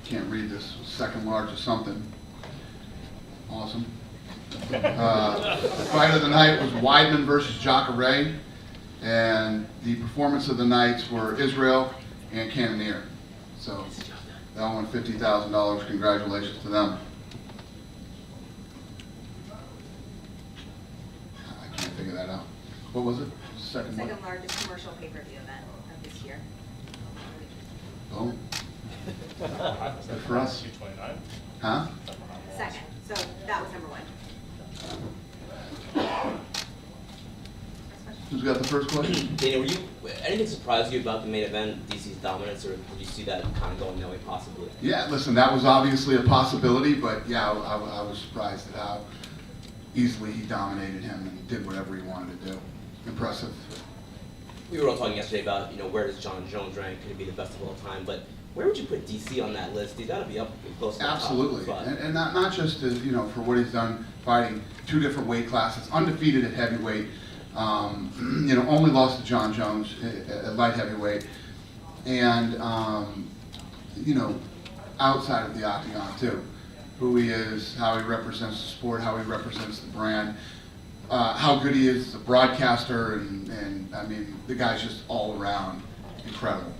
can't read this, second largest something. Awesome. The fight of the night was Weidman versus Jacare, and the performance of the nights were Israel and Cannonier. So that won $50,000. Congratulations to them. I can't figure that out. What was it? Second largest commercial pay-per-view event of this year. Oh. Good for us. 229. Huh? Second. So that was number one. Who's got the first question? Daniel, anything surprise you about the main event, DC's dominance, or did you see that kind of going that way possibly? Yeah, listen, that was obviously a possibility, but yeah, I was surprised at how easily he dominated him and did whatever he wanted to do. Impressive. We were all talking yesterday about, where does John Jones rank? Could he be the best of all time? But where would you put DC on that list? He's got to be up close to the top. Absolutely, and not just as, for what he's done fighting two different weight classes, undefeated at heavyweight. Only lost to John Jones at light heavyweight, and outside of the octagon too. Who he is, how he represents the sport, how he represents the brand, how good he is as a broadcaster, and I mean, the guy's just all around incredible.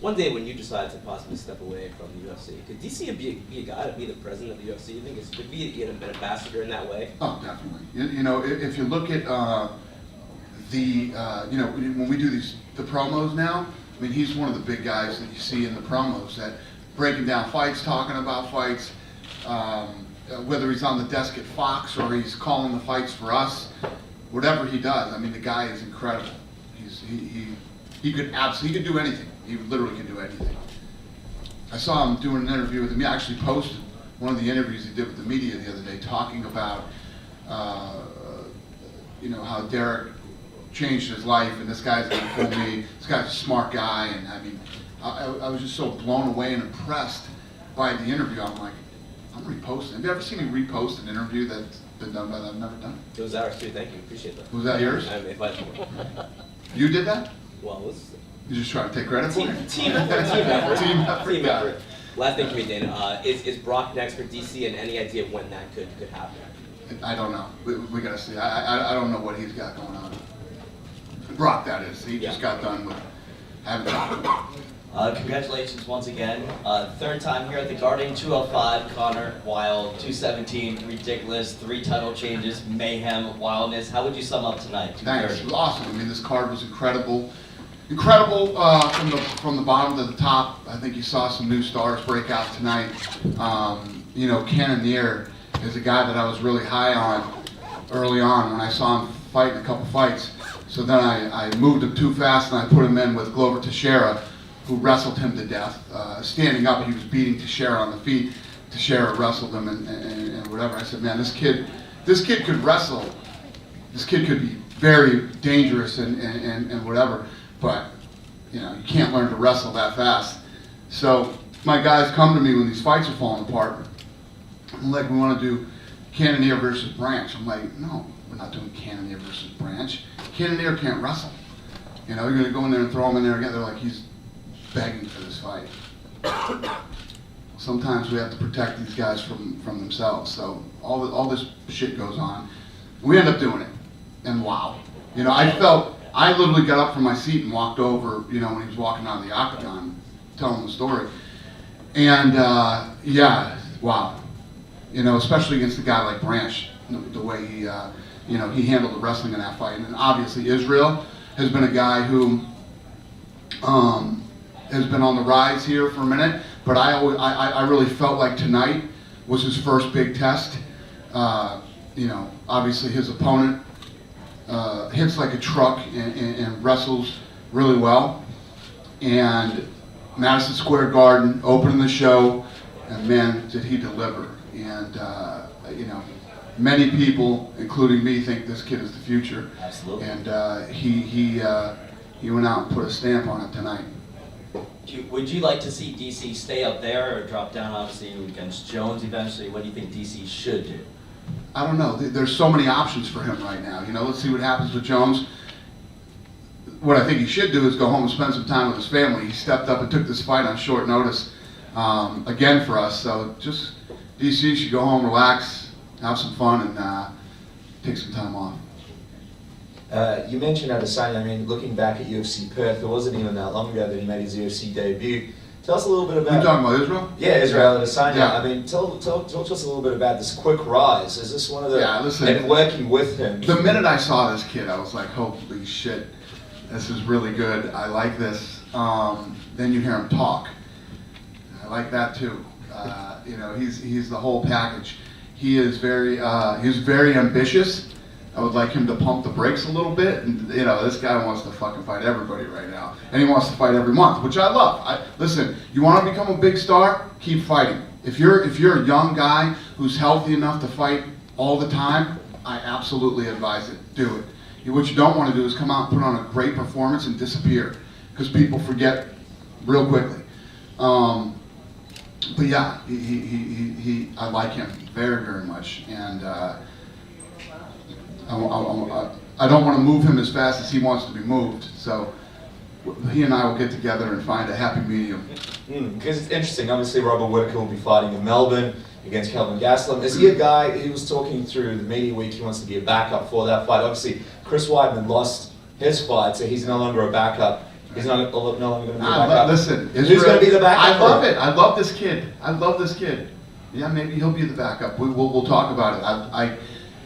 One day when you decide to possibly step away from the UFC, could DC be a guy to be the president of the UFC? You think could be an ambassador in that way? Oh, definitely. If you look at when we do the promos now, I mean, he's one of the big guys that you see in the promos that breaking down fights, talking about fights, whether he's on the desk at Fox or he's calling the fights for us, whatever he does. I mean, the guy is incredible. He could do anything. He literally could do anything. I saw him doing an interview with him. He actually posted one of the interviews he did with the media the other day, talking about how Derrick changed his life, and this guy's gonna fool me. This guy's a smart guy, and I mean, I was just so blown away and impressed by the interview. I'm like, I'm reposting. Have you ever seen me repost an interview that's been done by that I've never done? It was ours too. Thank you. Appreciate that. Was that yours? You did that? Well, it was You just trying to take credit for it? team effort. Team effort. Last thing for me, Dana. Is Brock next for DC, and any idea when that could happen? I don't know. We gotta see. I don't know what he's got going on. Brock, that is. He just got done with having. Congratulations once again. Third time here at the Garden, 205, Connor, wild, 217, ridiculous, 3 title changes, mayhem, wildness. How would you sum up tonight? Thanks. It was awesome. I mean, this card was incredible. Incredible from the bottom to the top. I think you saw some new stars break out tonight. Cannonier is a guy that I was really high on early on when I saw him fight in a couple fights. So then I moved him too fast and I put him in with Glover Teixeira, who wrestled him to death. Standing up, he was beating Teixeira on the feet. Teixeira wrestled him and whatever. I said, man, this kid could wrestle. This kid could be very dangerous and whatever. But you can't learn to wrestle that fast. So my guys come to me when these fights are falling apart. I'm like, we want to do Cannonier versus Branch. I'm like, no, we're not doing Cannonier versus Branch. Cannonier can't wrestle. You're going to go in there and throw him in there again. They're like, he's begging for this fight. Sometimes we have to protect these guys from themselves. So all this shit goes on. We end up doing it. And wow. I literally got up from my seat and walked over, when he was walking out of the octagon, telling the story. And wow. Especially against a guy like Branch, the way he handled the wrestling in that fight. And then obviously Israel has been a guy who has been on the rise here for a minute, but I really felt like tonight was his first big test. Obviously his opponent hits like a truck and wrestles really well. And Madison Square Garden opening the show, and man, did he deliver. And many people, including me, think this kid is the future. Absolutely. And he went out and put a stamp on it tonight. Would you like to see DC stay up there or drop down, obviously, against Jones eventually? What do you think DC should do? I don't know. There's so many options for him right now. Let's see what happens with Jones. What I think he should do is go home and spend some time with his family. He stepped up and took this fight on short notice. again for us. So just DC should go home, relax, have some fun, and take some time off. You mentioned Adesanya. I mean, looking back at UFC Perth, it wasn't even that long ago that he made his UFC debut. Tell us a little bit about. You talking about Israel? Yeah, Israel Adesanya. Yeah. I mean, talk to us a little bit about this quick rise. Is this one of the? Yeah, listen. And working with him. The minute I saw this kid, I was like, holy shit, this is really good. I like this. Then you hear him talk. I like that too. You know, he's the whole package. He is he's very ambitious. I would like him to pump the brakes a little bit. And, you know, this guy wants to fucking fight everybody right now. And he wants to fight every month, which I love. Listen, you want to become a big star? Keep fighting. If you're a young guy who's healthy enough to fight all the time, I absolutely advise it. Do it. What you don't want to do is come out and put on a great performance and disappear, because people forget real quickly. But yeah, I like him very, very much. And I don't want to move him as fast as he wants to be moved, so he and I will get together and find a happy medium. Because it's interesting. Obviously, Robert Whittaker will be fighting in Melbourne against Kelvin Gastelum. Is he a guy? He was talking through the media week. He wants to be a backup for that fight. Obviously, Chris Weidman lost his fight, so he's no longer a backup. He's no longer going to be a backup. Listen, who's going to be the backup? I love it. I love this kid. I love this kid. Yeah, maybe he'll be the backup. We'll talk about it.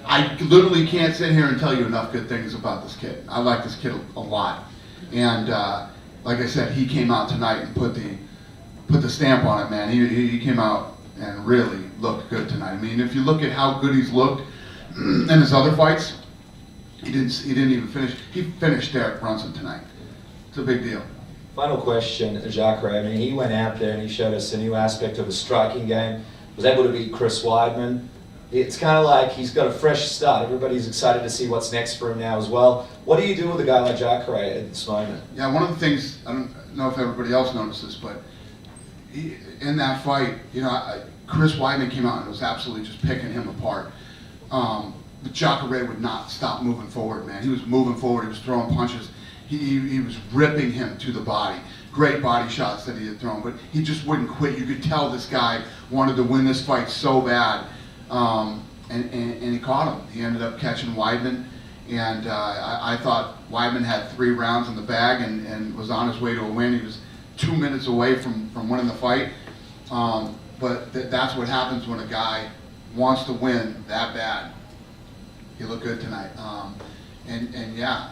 I literally can't sit here and tell you enough good things about this kid. I like this kid a lot. And like I said, he came out tonight and put the stamp on it, man. He came out and really looked good tonight. I mean, if you look at how good he's looked in his other fights, he didn't even finish. He finished Derek Brunson tonight. It's a big deal. Final question, Jacare. I mean, he went out there and he showed us a new aspect of his striking game. Was able to beat Chris Weidman. It's kind of like he's got a fresh start. Everybody's excited to see what's next for him now as well. What do you do with a guy like Jacare at this moment? Yeah, one of the things, I don't know if everybody else notices, but in that fight, you know, Chris Weidman came out and was absolutely just picking him apart. But Jacare would not stop moving forward, man. He was moving forward. He was throwing punches. He was ripping him to the body. Great body shots that he had thrown, but he just wouldn't quit. You could tell this guy wanted to win this fight so bad. And he caught him. He ended up catching Weidman, and I thought Weidman had 3 rounds in the bag and was on his way to a win. He was 2 minutes away from winning the fight. But that's what happens when a guy wants to win that bad. He looked good tonight. And yeah,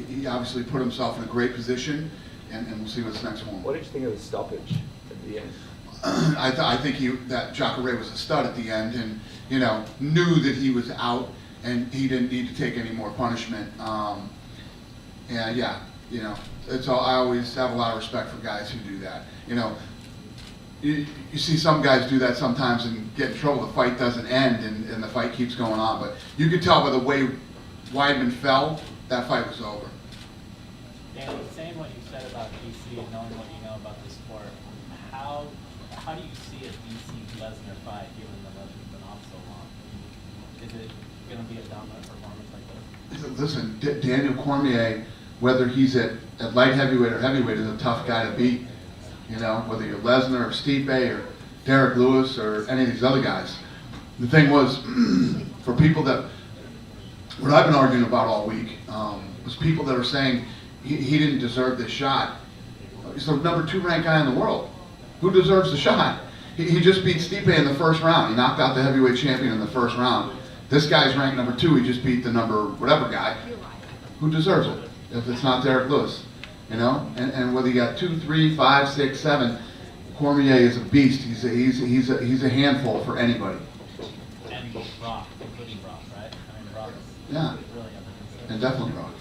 he obviously put himself in a great position, and we'll see what's next for him. What did you think of the stoppage at the end? I think that Jacare was a stud at the end, and you know, knew that he was out and he didn't need to take any more punishment. And yeah, you know, I always have a lot of respect for guys who do that. You know, you see some guys do that sometimes and get in trouble. The fight doesn't end and the fight keeps going on, but you could tell by the way Weidman fell, that fight was over. Daniel, saying what you said about DC and knowing what you know about the sport, how do you see a DC Lesnar fight given the legend's been off so long? Is it going to be a dominant performance like this? Listen, Daniel Cormier, whether he's at light heavyweight or heavyweight, is a tough guy to beat. You know, whether you're Lesnar or Stipe or Derrick Lewis or any of these other guys. The thing was, for people that, what I've been arguing about all week, was people that are saying he didn't deserve this shot. He's the number 2 ranked guy in the world. Who deserves the shot? He just beat Stipe in the first round. He knocked out the heavyweight champion in the first round. This guy's ranked number 2. He just beat the number whatever guy. Who deserves it? If it's not Derrick Lewis, you know. And whether you got 2, 3, 5, 6, 7, Cormier is a beast. He's a handful for anybody. And Brock, including Brock, right? I mean, Brock is Yeah. really up. And definitely Brock.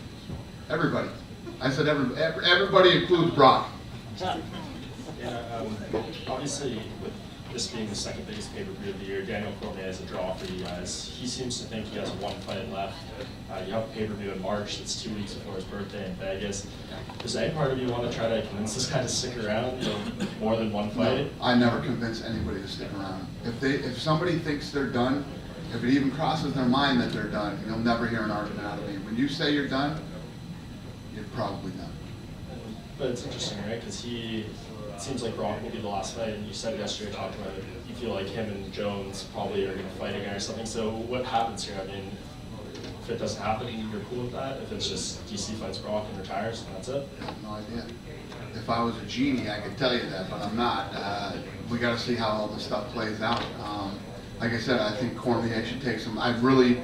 Everybody. I said everybody includes Brock. Obviously, with this being the second biggest pay-per-view of the year, Daniel Cormier is a draw for you guys. He seems to think he has 1 fight left. You have a pay-per-view in March. That's 2 weeks before his birthday in Vegas. Does any part of you want to try to convince this guy to stick around, you know, more than 1 fight? No, I never convince anybody to stick around. If somebody thinks they're done, if it even crosses their mind that they're done, you'll never hear an argument out of me. When you say you're done, you're probably done. But it's interesting, right? Because he it seems like Brock will be the last fight, and you said yesterday talking about it, you feel like him and Jones probably are going to fight again or something. So what happens here? I mean, if it doesn't happen, you're cool with that? If it's just DC fights Brock and retires, and that's it? I have no idea. If I was a genie, I could tell you that, but I'm not. We got to see how all this stuff plays out. Like I said, I think Cormier should take some. I really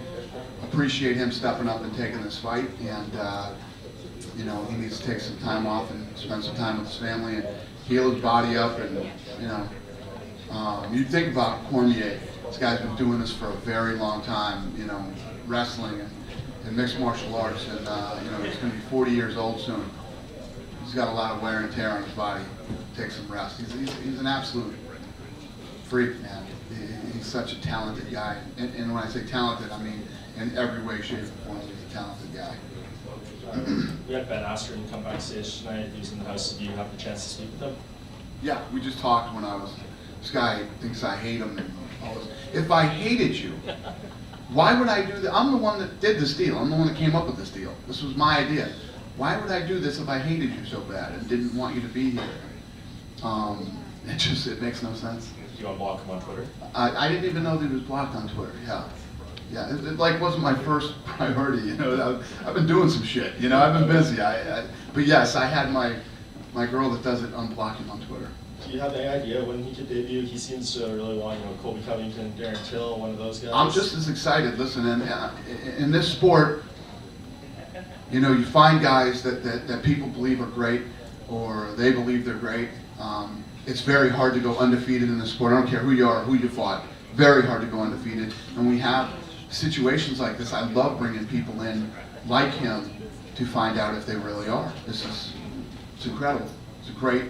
appreciate him stepping up and taking this fight, and you know, he needs to take some time off and spend some time with his family and heal his body up. And you know, you think about Cormier. This guy's been doing this for a very long time. You know, wrestling and mixed martial arts, and you know, he's going to be 40 years old soon. He's got a lot of wear and tear on his body. Take some rest. He's an absolute freak, man. He's such a talented guy. And when I say talented, I mean in every way, shape, or form, he's a talented guy. We had Ben Askren come backstage tonight. He was in the house. Do you have the chance to speak with him? Yeah, we just talked when I was. This guy thinks I hate him and all this. If I hated you, why would I do that? I'm the one that did this deal. I'm the one that came up with this deal. This was my idea. Why would I do this if I hated you so bad and didn't want you to be here? It makes no sense. Do you unblock him on Twitter? I didn't even know that he was blocked on Twitter. Yeah, yeah. It like wasn't my first priority. You know, I've been doing some shit. You know, I've been busy. But yes, I had my girl that does it unblock him on Twitter. Do you have any idea when he could debut? He seems to really want, you know, Colby Covington, Darren Till, one of those guys. I'm just as excited. Listen, in this sport, you know, you find guys that people believe are great, or they believe they're great. It's very hard to go undefeated in this sport. I don't care who you are, or who you fought. Very hard to go undefeated. And we have situations like this. I love bringing people in like him to find out if they really are. It's incredible. It's a great,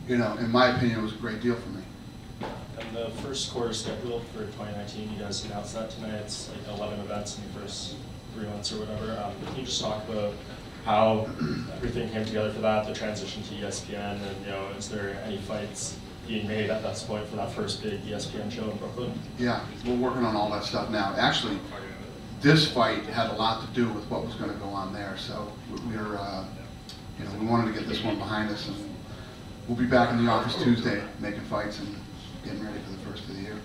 you know, in my opinion, it was a great deal for me. And the first quarter schedule for 2019, you guys announced that tonight. It's like 11 events in the first 3 months or whatever. Can you just talk about how everything came together for that, the transition to ESPN, and you know, is there any fights being made at that point for that first big ESPN show in Brooklyn? Yeah, we're working on all that stuff now. Actually, this fight had a lot to do with what was going to go on there. So we're, you know, we wanted to get this one behind us, and we'll be back in the office Tuesday making fights and getting ready for the first of the year.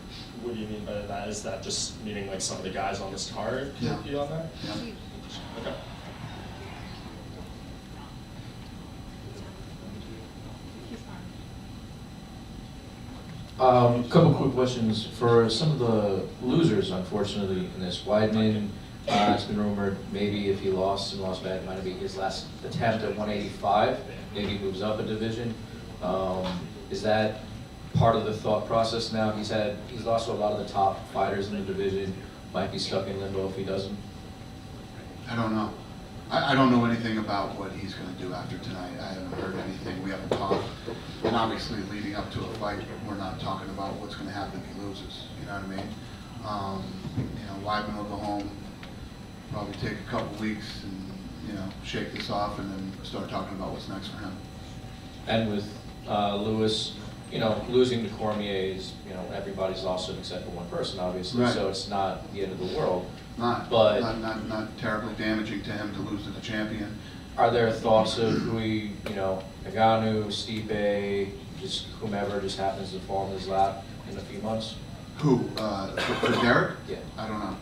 What do you mean by that? Is that just meaning like some of the guys on this card could be on there? Yeah. Okay. Couple quick questions for some of the losers, unfortunately, in this. Weidman, it's been rumored maybe if he lost and lost bad, it might be his last attempt at 185. Maybe moves up a division. Is that part of the thought process now? He's lost to a lot of the top fighters in the division. Might be stuck in limbo if he doesn't. I don't know. I don't know anything about what he's going to do after tonight. I haven't heard anything. We haven't talked. And obviously, leading up to a fight, we're not talking about what's going to happen if he loses. You know what I mean? You know, Weidman will go home, probably take a couple weeks, and you know, shake this off, and then start talking about what's next for him. And with Lewis, you know, losing to Cormier is, you know, everybody's lost him except for one person, obviously. Right. So it's not the end of the world. Not terribly damaging to him to lose to the champion. Are there thoughts of who he, you know, Ngannou, Stipe, just whomever just happens to fall in his lap in a few months? Who? For Derrick? Yeah. I don't know.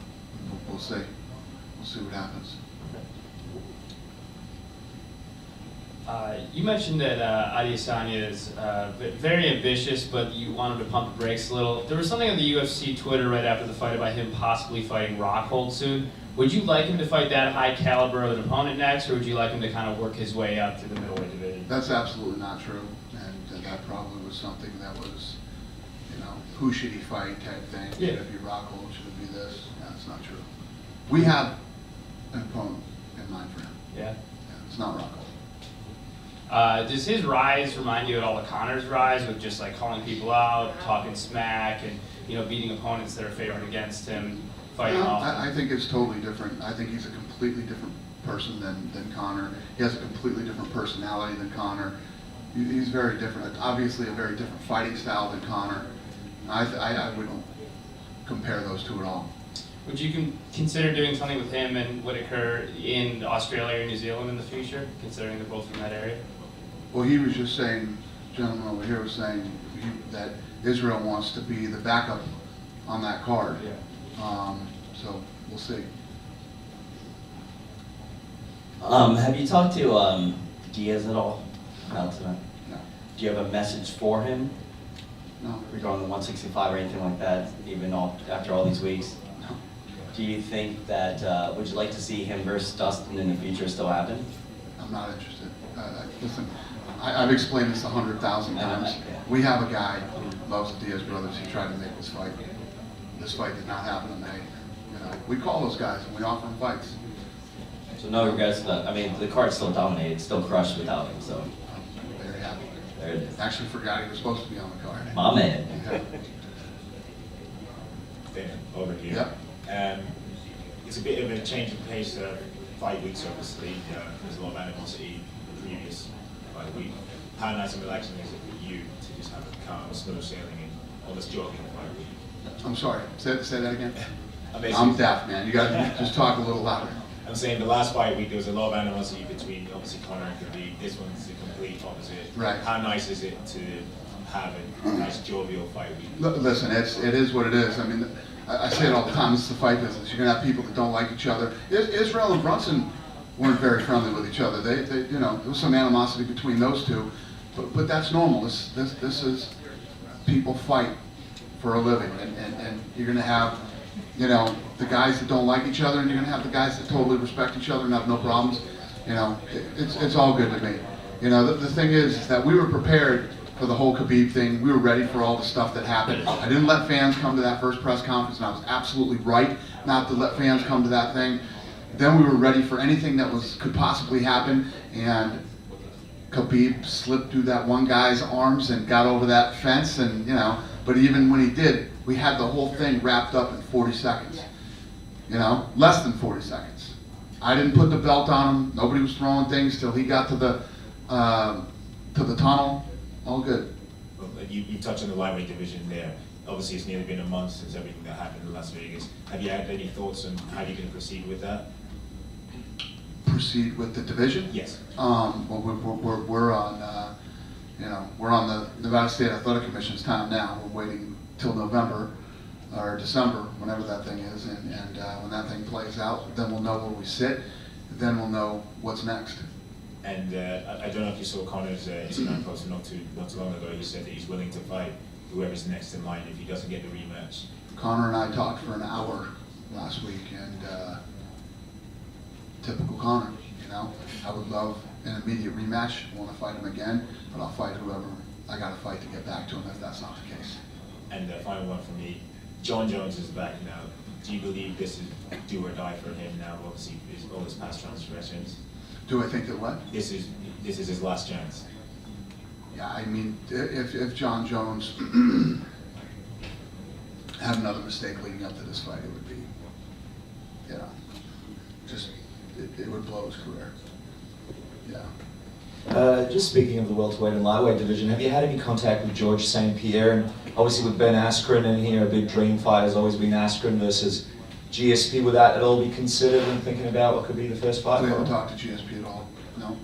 We'll see. We'll see what happens. You mentioned that Adesanya is very ambitious, but you want him to pump the brakes a little. There was something on the UFC Twitter right after the fight about him possibly fighting Rockhold soon. Would you like him to fight that high caliber of an opponent next, or would you like him to kind of work his way up to the middleweight division? That's absolutely not true, and that probably was something that was, you know, who should he fight type thing. Yeah. Should it be Rockhold? Should it be this? That's not true. We have an opponent in mind for him. Yeah. It's not Rockhold. Does his rise remind you at all of Connor's rise, with just like calling people out, talking smack, and you know, beating opponents that are favored against him, fighting off? I think it's totally different. I think he's a completely different person than Connor. He has a completely different personality than Connor. He's very different. Obviously, a very different fighting style than Connor. I wouldn't compare those two at all. Would you consider doing something with him and Whitaker in Australia or New Zealand in the future, considering they're both from that area? Well, he was just saying, gentleman over here was saying that Israel wants to be the backup on that card. So we'll see. Have you talked to Diaz at all about tonight? No. Do you have a message for him No. regarding the 165 or anything like that, even after all these weeks? No. Do you think that, would you like to see him versus Dustin in the future still happen? I'm not interested. Listen, I've explained this 100,000 I know times. that, yeah. We have a guy who loves the Diaz brothers. He tried to make this fight. This fight did not happen in May. You know, we call those guys and we offer them fights. So no regrets. I mean, the card's still dominated, still crushed without him. So I'm very happy. there it is. Actually forgot he was supposed to be on the card. My man. Yeah. Over here. Yep. It's a bit of a change of pace. 5 weeks, obviously. There's a lot of animosity the previous 5 weeks. How nice and relaxing is it for you to just have a calm, smooth sailing and almost jogging 5 weeks? I'm sorry. Say that again. Amazing. I'm deaf, man. You gotta just talk a little louder. I'm saying the last 5 weeks there was a lot of animosity between obviously Conor and Khabib. This one's the complete opposite. Right. How nice is it to have a nice jovial 5 week? Listen, it is what it is. I mean, I say it all the time. This is the fight business. You're gonna have people that don't like each other. Israel and Brunson weren't very friendly with each other. They you know, there was some animosity between those two, but that's normal. This is people fight for a living, and you're gonna have, you know, the guys that don't like each other, and you're gonna have the guys that totally respect each other and have no problems. You know, it's all good to me. You know, the thing is that we were prepared for the whole Khabib thing. We were ready for all the stuff that happened. I didn't let fans come to that first press conference, and I was absolutely right not to let fans come to that thing. Then we were ready for anything that could possibly happen, and Khabib slipped through that one guy's arms and got over that fence, and you know, but even when he did, we had the whole thing wrapped up in 40 seconds. You know, less than 40 seconds. I didn't put the belt on him. Nobody was throwing things till he got to the tunnel. All good. Well, you touched on the lightweight division there. Obviously, it's nearly been a month since everything that happened in Las Vegas. Have you had any thoughts on how you're going to proceed with that? Proceed with the division? Yes. Well, we're on, you know, we're on the Nevada State Athletic Commission's time now. We're waiting till November or December, whenever that thing is, and when that thing plays out, then we'll know where we sit. Then we'll know what's next. And I don't know if you saw Conor's Instagram post not too long ago. He said that he's willing to fight whoever's next in line if he doesn't get the rematch. Conor and I talked for an hour last week, and typical Conor, you know. I would love an immediate rematch. I want to fight him again, but I'll fight whoever I got to fight to get back to him if that's not the case. And final one for me. John Jones is back now. Do you believe this is do or die for him now? Obviously, all his past transgressions. Do I think that what? This is his last chance. Yeah, I mean, if John Jones had another mistake leading up to this fight, it would be, you know, just, it would blow his career. Yeah. Just speaking of the welterweight and lightweight division, have you had any contact with George St. Pierre? And obviously with Ben Askren in here, a big dream fight has always been Askren versus GSP. Would that at all be considered when thinking about what could be the first fight? We haven't talked to GSP at all, no.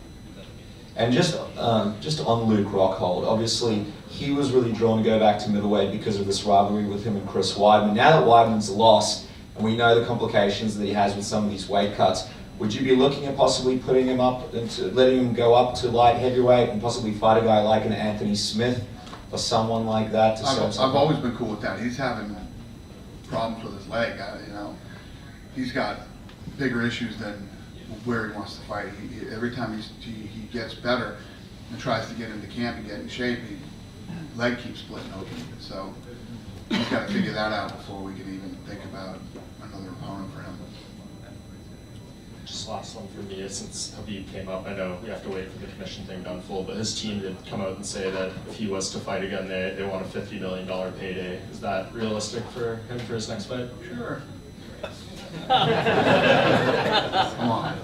And just on Luke Rockhold, obviously he was really drawn to go back to middleweight because of this rivalry with him and Chris Weidman. Now that Weidman's lost, and we know the complications that he has with some of these weight cuts, would you be looking at possibly putting him up, and letting him go up to light heavyweight and possibly fight a guy like an Anthony Smith or someone like that? I've always been cool with that. He's having problems with his leg. You know, he's got bigger issues than where he wants to fight. Every time he gets better and tries to get into camp and get in shape, his leg keeps splitting open. So he's got to figure that out before we can even think about another opponent for him. Just last one for me, since Khabib came up, I know we have to wait for the commission thing to unfold, but his team did come out and say that if he was to fight again, they want a $50 million payday. Is that realistic for him for his next fight? Sure. Come on.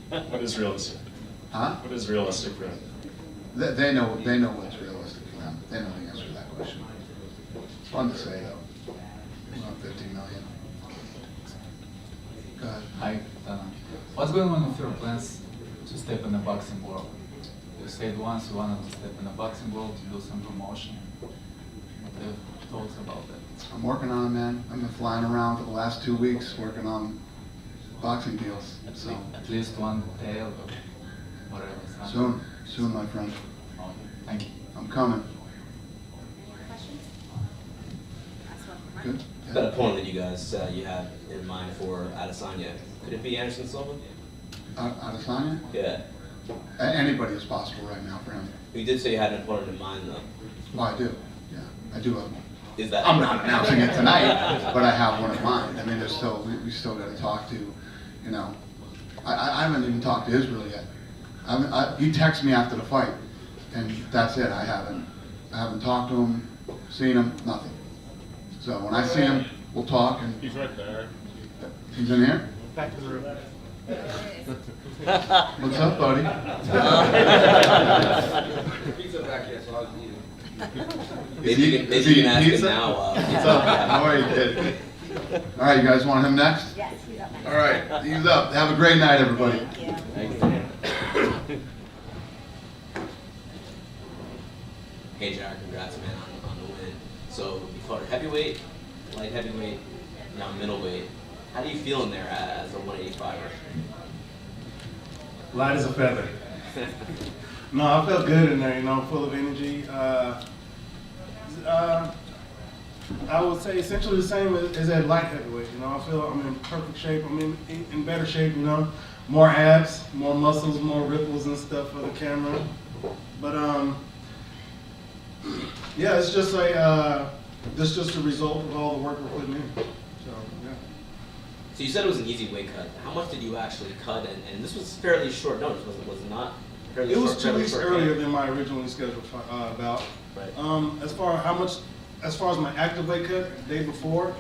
What is realistic? Huh? What is realistic for him? They know what's realistic for them. They know the answer to that question. It's fun to say though. About 50 million. Go ahead. Hi, what's going on with your plans to step in the boxing world? said once he wanted to step in the boxing world to do some promotion. What are your thoughts about that? I'm working on it, man. I've been flying around for the last 2 weeks working on boxing deals. So At least one tail or whatever. soon, my friend. Okay, thank you. I'm coming. Questions? Last one from Mark. Good. That opponent that you guys you had in mind for Adesanya, could it be Anderson Silva? Adesanya? Yeah. Anybody is possible right now for him. You did say you had an opponent in mind, though. Well, I do. Yeah, I do have one. Is that? I'm not announcing it tonight, but I have one in mind. I mean, there's still we still got to talk to, you know. I haven't even talked to Israel yet. He texted me after the fight, and that's it. I haven't talked to him, seen him, nothing. So when I see him, we'll talk. And He's right there. he's in here. Back to the room. What's up, buddy? Pizza back here, so I was eating. Maybe you can ask him pizza? now. What's up? How are you, kid? All right, you guys want him next? Yes, he's up next. All right, he's up. Have a great night, everybody. Thank you. Hey, Jared, congrats, man, on the win. So you fought at heavyweight, light heavyweight, now middleweight. How do you feel in there as a 185er? Light as a feather. No, I felt good in there, you know, full of energy. I would say essentially the same as at light heavyweight. You know, I feel I'm in perfect shape. I'm in better shape, you know. More abs, more muscles, more ripples and stuff for the camera. But yeah, it's just a this just a result of all the work we're putting in. So yeah. So you said it was an easy weight cut. How much did you actually cut? And this was fairly short notice, was it not? Fairly It was short, 2 fairly weeks short earlier camp? than my originally scheduled bout. Right. As far as my active weight cut the day before,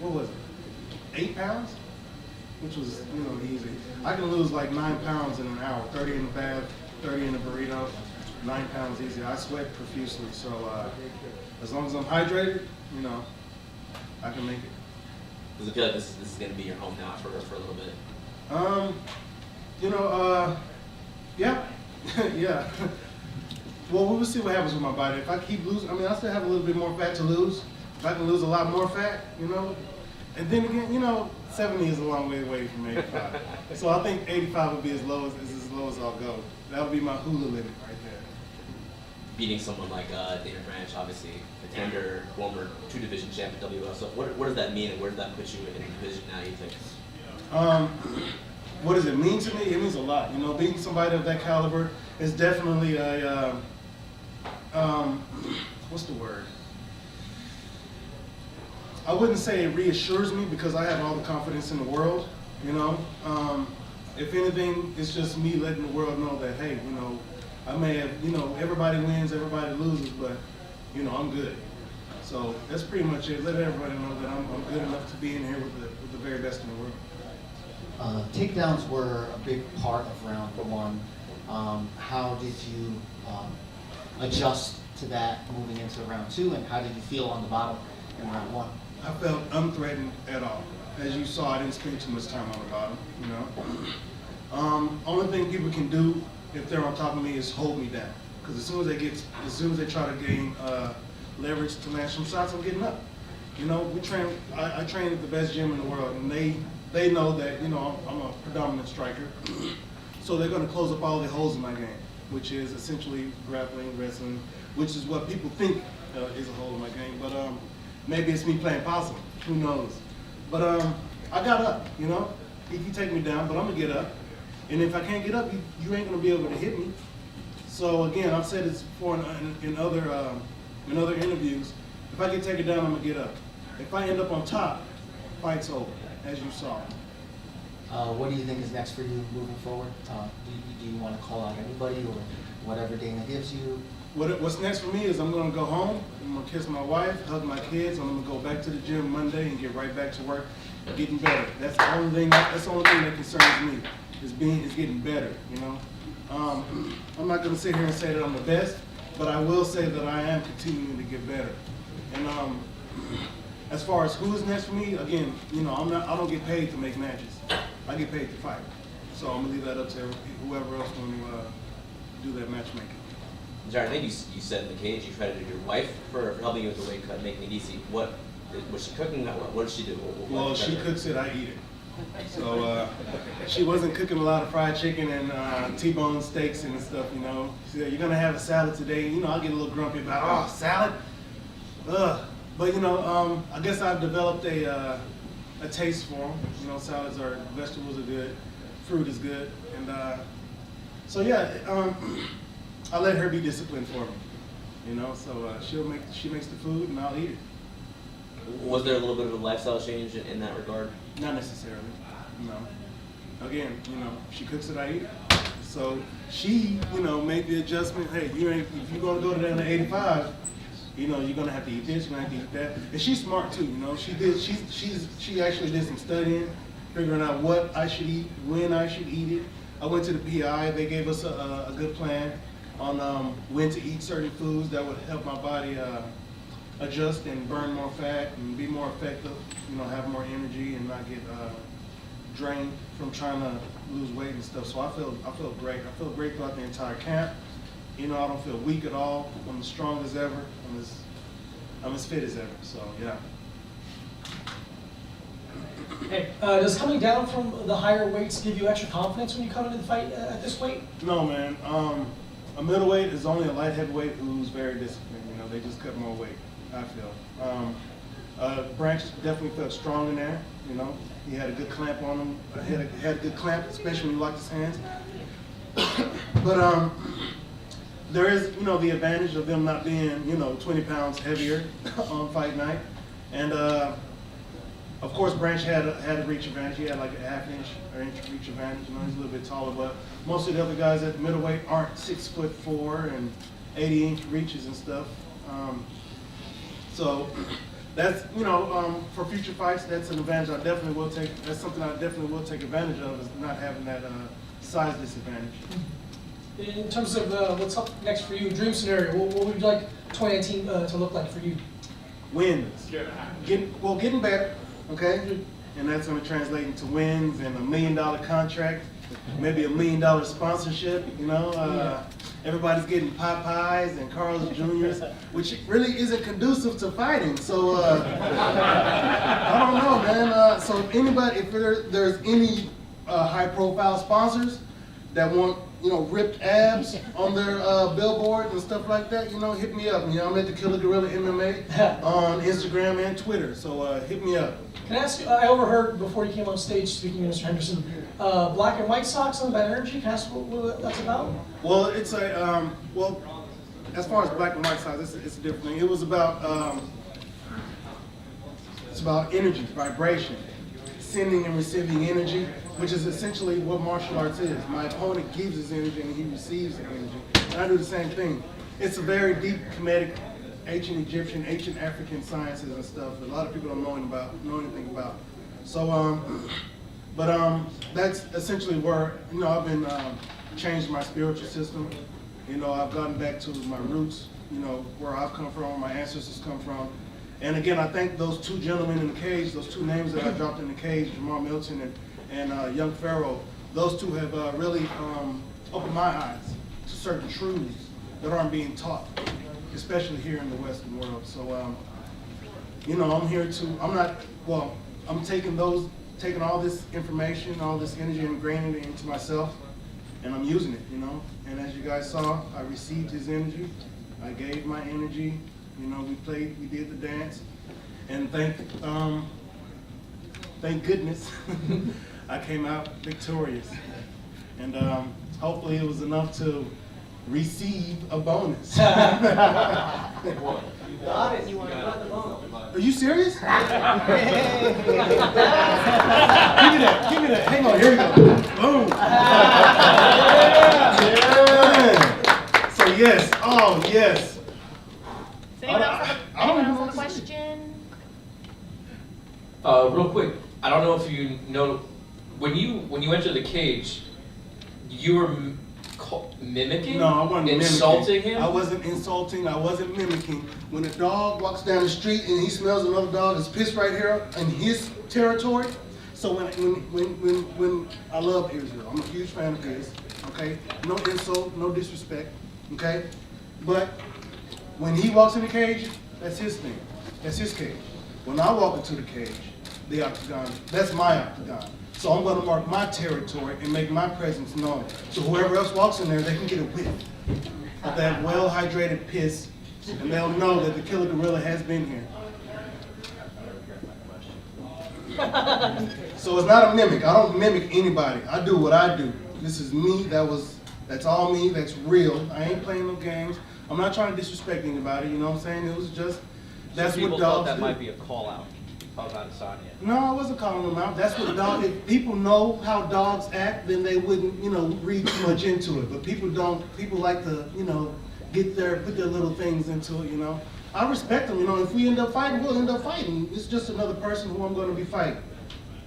what was it? 8 pounds, which was easy. I can lose like 9 pounds in an hour. 30 in the bath, 30 in the burrito, 9 pounds easy. I sweat profusely, so as long as I'm hydrated, I can make it. Does it feel like this is going to be your home now for a little bit? Yeah, yeah. Well, we'll see what happens with my body. If I keep losing, I still have a little bit more fat to lose. If I can lose a lot more fat, and then again, 70 is a long way away from 85. So I think 85 would be as low as I'll go. That would be my hula limit right there. Beating someone like Dana Branch, obviously contender, former 2-division champ at WSO. What does that mean, and where does that put you in the division now, you think? What does it mean to me? It means a lot. Beating somebody of that caliber is definitely a, what's the word? I wouldn't say it reassures me because I have all the confidence in the world, If anything, it's just me letting the world know that, hey, I may have, everybody wins, everybody loses, but, I'm good. So that's pretty much it. Let everybody know that I'm good enough to be in here with the very best in the world. Takedowns were a big part of round one. How did you adjust to that moving into round two, and how did you feel on the bottom in round one? I felt unthreatened at all. As you saw, I didn't spend too much time on the bottom, Only thing people can do if they're on top of me is hold me down. Because as soon as they try to gain leverage to land some shots, I'm getting up. I train at the best gym in the world, and they know that, I'm a predominant striker. So they're going to close up all the holes in my game, which is essentially grappling, wrestling, which is what people think is a hole in my game. But maybe it's me playing possum. Who knows? But I got up, He can take me down, but I'm going to get up. And if I can't get up, you ain't going to be able to hit me. So again, I've said this before in other interviews. If I get taken down, I'm going to get up. If I end up on top, fight's over, as you saw. What do you think is next for you moving forward? Do you want to call out anybody or whatever Dana gives you? What's next for me is I'm going to go home, I'm going to kiss my wife, hug my kids, I'm going to go back to the gym Monday and get right back to work, getting better. That's the only thing that concerns me, is getting better, I'm not going to sit here and say that I'm the best, but I will say that I am continuing to get better. And as far as who is next for me, again, I don't get paid to make matches. I get paid to fight. So I'm gonna leave that up to whoever else want to do that matchmaking. Jared, I think you said in the cage you credited your wife for helping you with the weight cut, making it easy. What was she cooking? What did she do? Well, she cooks it, I eat it. So she wasn't cooking a lot of fried chicken and T-bone steaks and stuff, you know. She said, "You're gonna have a salad today." You know, I get a little grumpy about, "Oh, salad? Ugh." But you know, I guess I've developed a taste for them. You know, vegetables are good, fruit is good, and so yeah, I let her be disciplined for me. You know, so she makes the food and I'll eat it. Was there a little bit of a lifestyle change in that regard? Not necessarily, no. Again, you know, she cooks it, I eat it. So she, you know, made the adjustment. Hey, if you're gonna go to that 85, you know, you're gonna have to eat this, you're gonna have to eat that. And she's smart too, you know. She actually did some studying, figuring out what I should eat, when I should eat it. I went to the PI. They gave us a good plan on when to eat certain foods that would help my body adjust and burn more fat and be more effective, you know, have more energy and not get drained from trying to lose weight and stuff. So I feel great. I feel great throughout the entire camp. You know, I don't feel weak at all. I'm as strong as ever. I'm as fit as ever. So yeah. Hey, does coming down from the higher weights give you extra confidence when you come into the fight at this weight? No, man. A middleweight is only a light heavyweight who's very disciplined. You know, they just cut more weight, I feel. Branch definitely felt strong in there. You know, he had a good clamp on him. Had a good clamp, especially when he locked his hands. But there is, you know, the advantage of them not being, you know, 20 pounds heavier on fight night. And of course, Branch had a reach advantage. He had like a half-inch or inch reach advantage. You know, he's a little bit taller, but most of the other guys at middleweight aren't 6'4" and 80-inch reaches and stuff. So that's, you know, for future fights, that's an advantage I definitely will take. That's something I definitely will take advantage of, is not having that size disadvantage. In terms of what's up next for you, dream scenario, what would you like 2019 to look like for you? Wins. Getting better, okay? And that's going to translate into wins and $1 million contract, maybe $1 million sponsorship, you know? Everybody's getting Popeyes and Carl's Jr.'s, which really isn't conducive to fighting. So I don't know, man. So if there's any high-profile sponsors that want, you know, ripped abs on their billboard and stuff like that, you know, hit me up. You know, I'm at the Killer Gorilla MMA on Instagram and Twitter. So hit me up. Can I ask you, I overheard before you came on stage speaking to Mr. Henderson, black and white socks on Bad Energy. Can I ask what that's about? Well, it's as far as black and white socks, it's a different thing. It was about, it's about energy, vibration, sending and receiving energy, which is essentially what martial arts is. My opponent gives his energy and he receives the energy. And I do the same thing. It's a very deep, comedic, ancient Egyptian, ancient African sciences and stuff that a lot of people don't know anything about. So, that's essentially where, you know, I've been changed my spiritual system. You know, I've gotten back to my roots, you know, where I've come from, where my ancestors come from. And again, I thank those two gentlemen in the cage, those two names that I dropped in the cage, Jamal Milton and Young Pharaoh. Those two have really opened my eyes to certain truths that aren't being taught, especially here in the Western world. So, you know, I'm taking all this information, all this energy, and ingraining it into myself, and I'm using it, you know. And as you guys saw, I received his energy, I gave my energy, you know, we did the dance, and thank goodness I came out victorious. And hopefully it was enough to receive a bonus. Got it. You want to run the bone? Are you serious? Give me that. Hang on, here we go. Boom. Yeah. So yes, oh yes. Does anyone else have a question? Real quick, I don't know if you know, when you enter the cage, you were mimicking? No, I wasn't insulting mimicking. him? I wasn't insulting, I wasn't mimicking. When a dog walks down the street and he smells another dog that's pissed right here in his territory, So when I love Israel, I'm a huge fan of his, okay? No insult, no disrespect, okay? But when he walks in the cage, that's his thing. That's his cage. When I walk into the cage, the octagon, that's my octagon. So I'm gonna mark my territory and make my presence known. So whoever else walks in there, they can get a whiff of that well-hydrated piss, and they'll know that the killer gorilla has been here. So it's not a mimic. I don't mimic anybody. I do what I do. This is me. That's all me. That's real. I ain't playing no games. I'm not trying to disrespect anybody. You know what I'm saying? It was just that's Some people what dogs thought that do. might be a call out of Adesanya. No, I wasn't calling them out. That's what dogs. If people know how dogs act, then they wouldn't, read too much into it. But people don't. People like to, put their little things into it. I respect them. If we end up fighting, we'll end up fighting. It's just another person who I'm going to be fighting.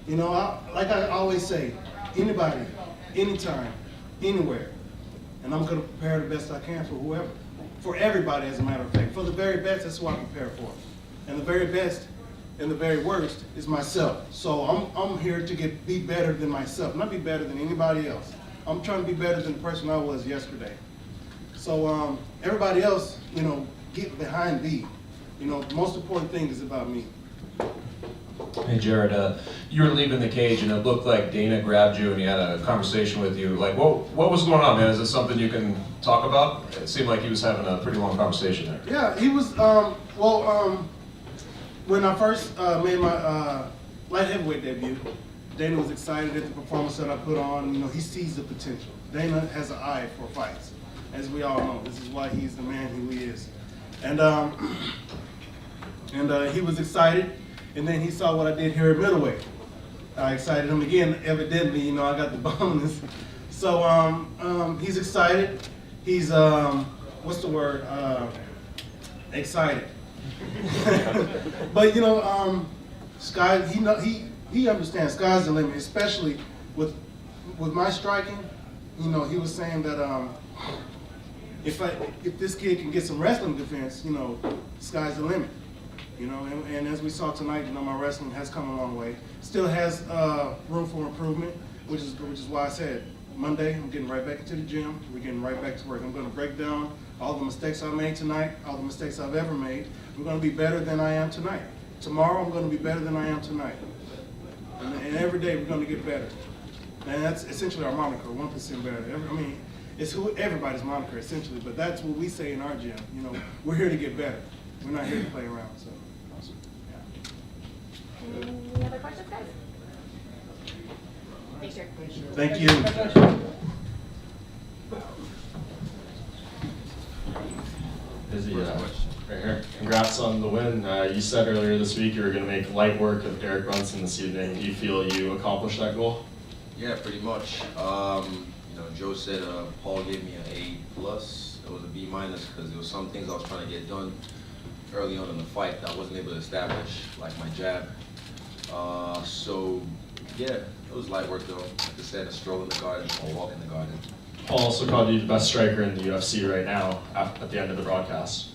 Like I always say, anybody, anytime, anywhere, and I'm going to prepare the best I can for whoever, for everybody, as a matter of fact. For the very best, that's who I prepare for, and the very best and the very worst is myself. So I'm here to be better than myself, not be better than anybody else. I'm trying to be better than the person I was yesterday. So everybody else, get behind me. The most important thing is about me. Hey Jared, you were leaving the cage and it looked like Dana grabbed you and he had a conversation with you. Like, what was going on, man? Is this something you can talk about? It seemed like he was having a pretty long conversation there. Yeah, he was, when I first made my light heavyweight debut, Dana was excited at the performance that I put on. He sees the potential. Dana has an eye for fights, as we all know. This is why he's the man who he is. And he was excited, and then he saw what I did here at middleweight. I excited him again. Evidently, I got the bonus. So he's excited. He's what's the word? Excited. But Sky, he understands sky's the limit, especially with my striking. He was saying that if this kid can get some wrestling defense, sky's the limit. And as we saw tonight, my wrestling has come a long way. Still has room for improvement, which is why I said Monday I'm getting right back into the gym. We're getting right back to work. I'm going to break down all the mistakes I made tonight, all the mistakes I've ever made. I'm going to be better than I am tonight. Tomorrow I'm going to be better than I am tonight. And every day we're going to get better. And that's essentially our moniker, 1% better. It's everybody's moniker essentially, but that's what we say in our gym. We're here to get better. We're not here to play around. So, yeah. Any other questions, guys? Thanks, Jared. Thank you. Izzy, right here. Congrats on the win. You said earlier this week you were going to make light work of Derek Brunson this evening. Do you feel you accomplished that goal? Yeah, pretty much. Joe said Paul gave me an A+. It was a B- because there was some things I was trying to get done early on in the fight that I wasn't able to establish, like my jab. So yeah, it was light work though. Like I said, a stroll in the garden or walk in the garden. Paul also called you the best striker in the UFC right now at the end of the broadcast.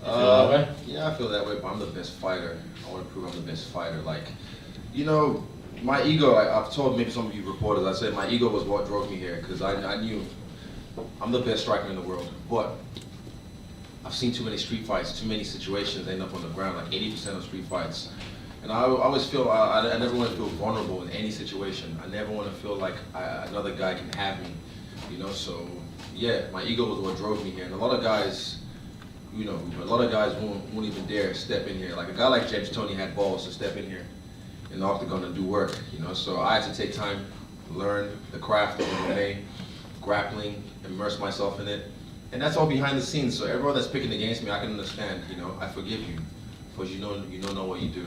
You feel that way? Yeah, I feel that way, but I'm the best fighter. I want to prove I'm the best fighter. My ego, I've told maybe some of you reporters, I said my ego was what drove me here, because I knew I'm the best striker in the world, but I've seen too many street fights, too many situations end up on the ground, like 80% of street fights. And I always feel, I never want to feel vulnerable in any situation. I never want to feel like another guy can have me, so yeah, my ego was what drove me here. And a lot of guys, won't even dare step in here. Like a guy like James Toney had balls to step in here in the octagon and do work, so I had to take time, learn the craft of MMA, grappling, immerse myself in it. And that's all behind the scenes, so everyone that's picking against me, I can understand, I forgive you, because you don't know what you do,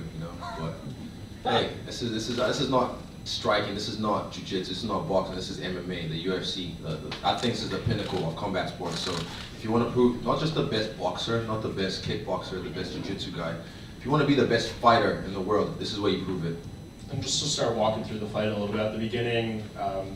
but hey, this is not striking, this is not jiu-jitsu, this is not boxing, this is MMA, the UFC. I think this is the pinnacle of combat sports, so if you want to prove, not just the best boxer, not the best kickboxer, the best jiu-jitsu guy, if you want to be the best fighter in the world, this is where you prove it. And just to start walking through the fight a little bit, at the beginning,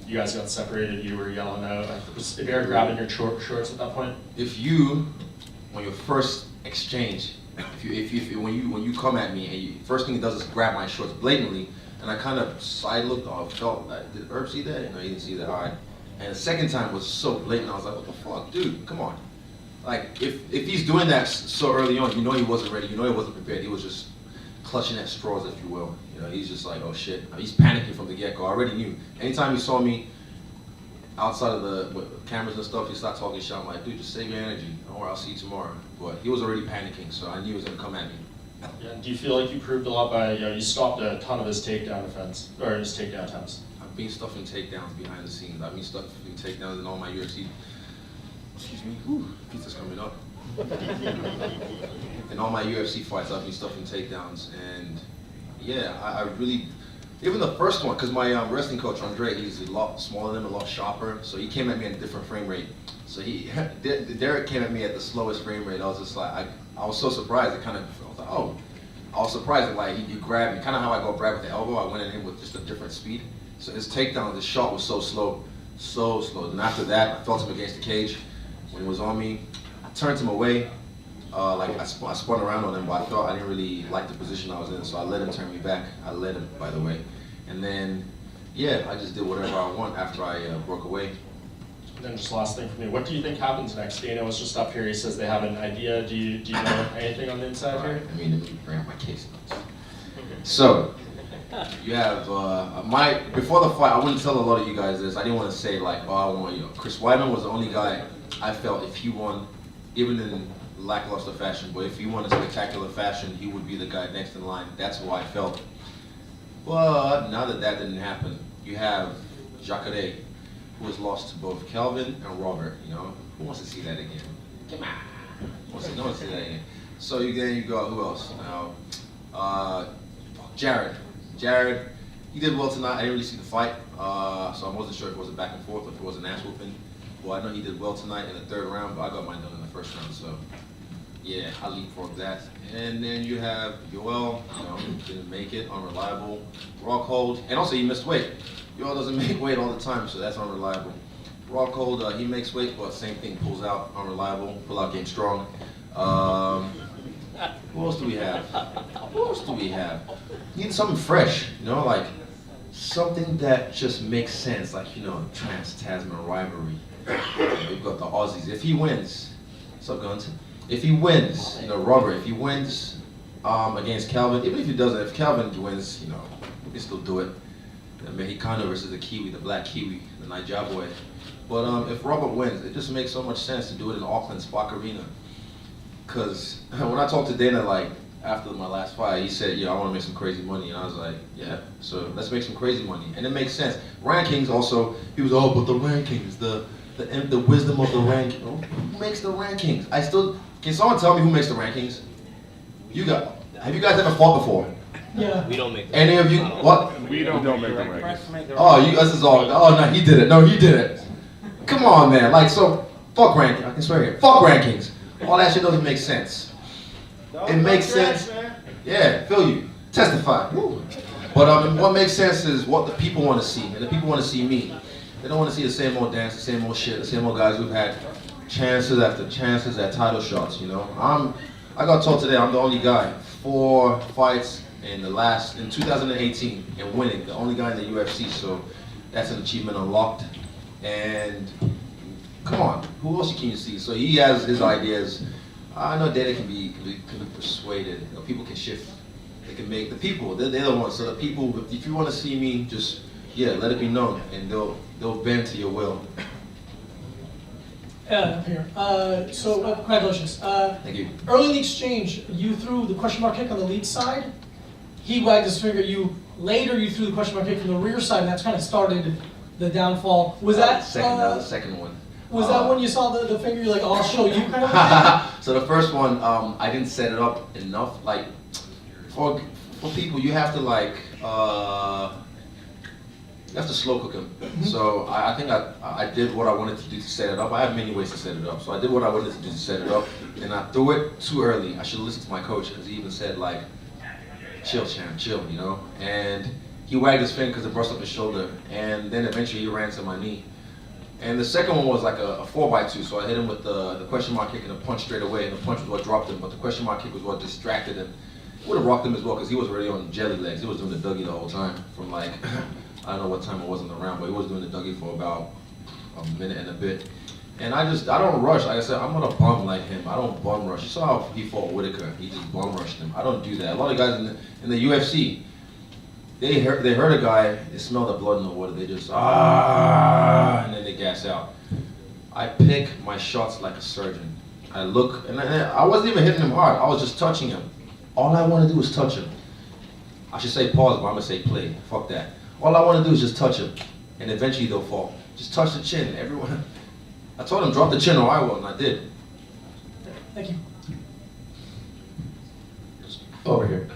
you guys got separated, you were yelling out. Was Derrick grabbing your shorts at that point? When your first exchange, when you come at me, and first thing he does is grab my shorts blatantly, And I kind of side looked or felt like, did Herb see that? No, he didn't see that. All right. And the second time was so blatant. I was like, what the fuck, dude? Come on. Like, if he's doing that so early on, you know he wasn't ready. You know he wasn't prepared. He was just clutching at straws, if you will. You know, he's just like, oh shit. He's panicking from the get-go. I already knew. Anytime he saw me outside of the cameras and stuff, he started talking shit. I'm like, dude, just save your energy. Don't worry, I'll see you tomorrow. But he was already panicking, so I knew he was gonna come at me. Yeah, do you feel like you proved a lot by, you stopped a ton of his takedown offense, or his takedown attempts? I've been stuffing takedowns behind the scenes. I've been stuffing takedowns in all my UFC. Excuse me. Whew, pizza's coming up. In all my UFC fights, I've been stuffing takedowns, and yeah, I really. Even the first one, because my wrestling coach Andre, he's a lot smaller than him, a lot sharper, so he came at me at a different frame rate. So Derrick came at me at the slowest frame rate. I was just like, I was so surprised. I was like, oh. I was surprised that like he grabbed me, kind of how I go grab with the elbow. I went at him with just a different speed. So his takedown, his shot was so slow, so slow. And after that, I felt him against the cage. When he was on me, I turned him away. I spun around on him, but I felt I didn't really like the position I was in, so I let him turn me back. I let him, by the way. And then, yeah, I just did whatever I want after I broke away. And then just last thing for me, what do you think happens next? Dana was just up here, he says they have an idea. Do you know anything on the inside here? I mean, let me bring up my case notes. So, you have, before the fight, I wouldn't tell a lot of you guys this. I didn't want to say like, oh, I want, Chris Weidman was the only guy I felt if he won, even in lackluster fashion, but if he won in spectacular fashion, he would be the guy next in line. That's how I felt. But now that didn't happen, you have Jacare, who has lost to both Kelvin and Robert. Who wants to see that again? Come on. No one wants to see that again. So then you go, who else? Now, Jared, he did well tonight. I didn't really see the fight, so I wasn't sure if it was a back and forth or if it was an ass whooping. Well, I know he did well tonight in the third round, but I got mine done in the first round, so yeah, I leapfrogged that. And then you have Yoel, didn't make it, unreliable. Rockhold, and also he missed weight. Yoel doesn't make weight all the time, so that's unreliable. Rockhold, he makes weight, but same thing, pulls out, unreliable, pull out game strong. Who else do we have? Need something fresh, like something that just makes sense, like, trans-Tasman rivalry. We've got the Aussies. If he wins, what's up, Guns? If he wins, Robert, if he wins against Calvin, even if he doesn't, if Calvin wins, we can still do it. Mexicano versus the Kiwi, the black Kiwi, the Niger boy. But if Robert wins, it just makes so much sense to do it in Auckland Spark Arena. Because when I talked to Dana, like, after my last fight, he said, I want to make some crazy money. And I was like, yeah, so let's make some crazy money. And it makes sense. Rankings also, he was, but the rankings, the wisdom of the ranking. Who makes the rankings? Can someone tell me who makes the rankings? Have you guys ever fought before? Yeah. We don't make Any of you? What? We don't make the rankings. Oh, this is all. Oh, no, he did it. No, he did it. Come on, man. Like, so, fuck rankings. I can swear here. Fuck rankings. All that shit doesn't make sense. It makes sense. Yeah, feel you. Testify. Woo. But what makes sense is what the people want to see. And the people want to see me. They don't want to see the same old dance, the same old shit, the same old guys who've had chances after chances at title shots, I got told today I'm the only guy, 4 fights in 2018 and winning, the only guy in the UFC, so that's an achievement unlocked. And come on, who else can you see? So he has his ideas. I know Dana can be persuaded. People can shift. They can make the people. They're the ones. So the people, if you want to see me, just let it be known, and they'll bend to your will. Up here. So congratulations. Thank you. Early in the exchange, you threw the question mark kick on the lead side. He wagged his finger at you. Later, you threw the question mark kick from the rear side, and that's kind of started the downfall. Was that the second one? Was that when you saw the finger? You're like, I'll show you, kind of. So the first one, I didn't set it up enough. Like for people, you have to you have to slow cook them. So I think I did what I wanted to do to set it up. I have many ways to set it up. So I did what I wanted to do to set it up, and I threw it too early. I should listen to my coach because he even said like, chill, champ, chill, And he wagged his finger because it brushed up his shoulder, and then eventually he ran to my knee. And the second one was like a 4x2, so I hit him with the question mark kick and a punch straight away, and the punch was what dropped him, but the question mark kick was what distracted him. would have rocked him as well because he was already on jelly legs. He was doing the Dougie the whole time from like, I don't know what time I wasn't around, but he was doing the Dougie for about a minute and a bit. And I don't rush. Like I said, I'm not a bum like him. I don't bum rush. You saw how he fought Whitaker. He just bum rushed him. I don't do that. A lot of guys in the UFC, they hurt a guy, they smell the blood in the water, they just, and then they gas out. I pick my shots like a surgeon. I look, and I wasn't even hitting him hard. I was just touching him. All I want to do is touch him. I should say pause, but I'm going to say play. Fuck that. All I want to do is just touch him, and eventually they'll fall. Just touch the chin. Everyone. I told him, drop the chin or I will, and I did. Thank you. Over here.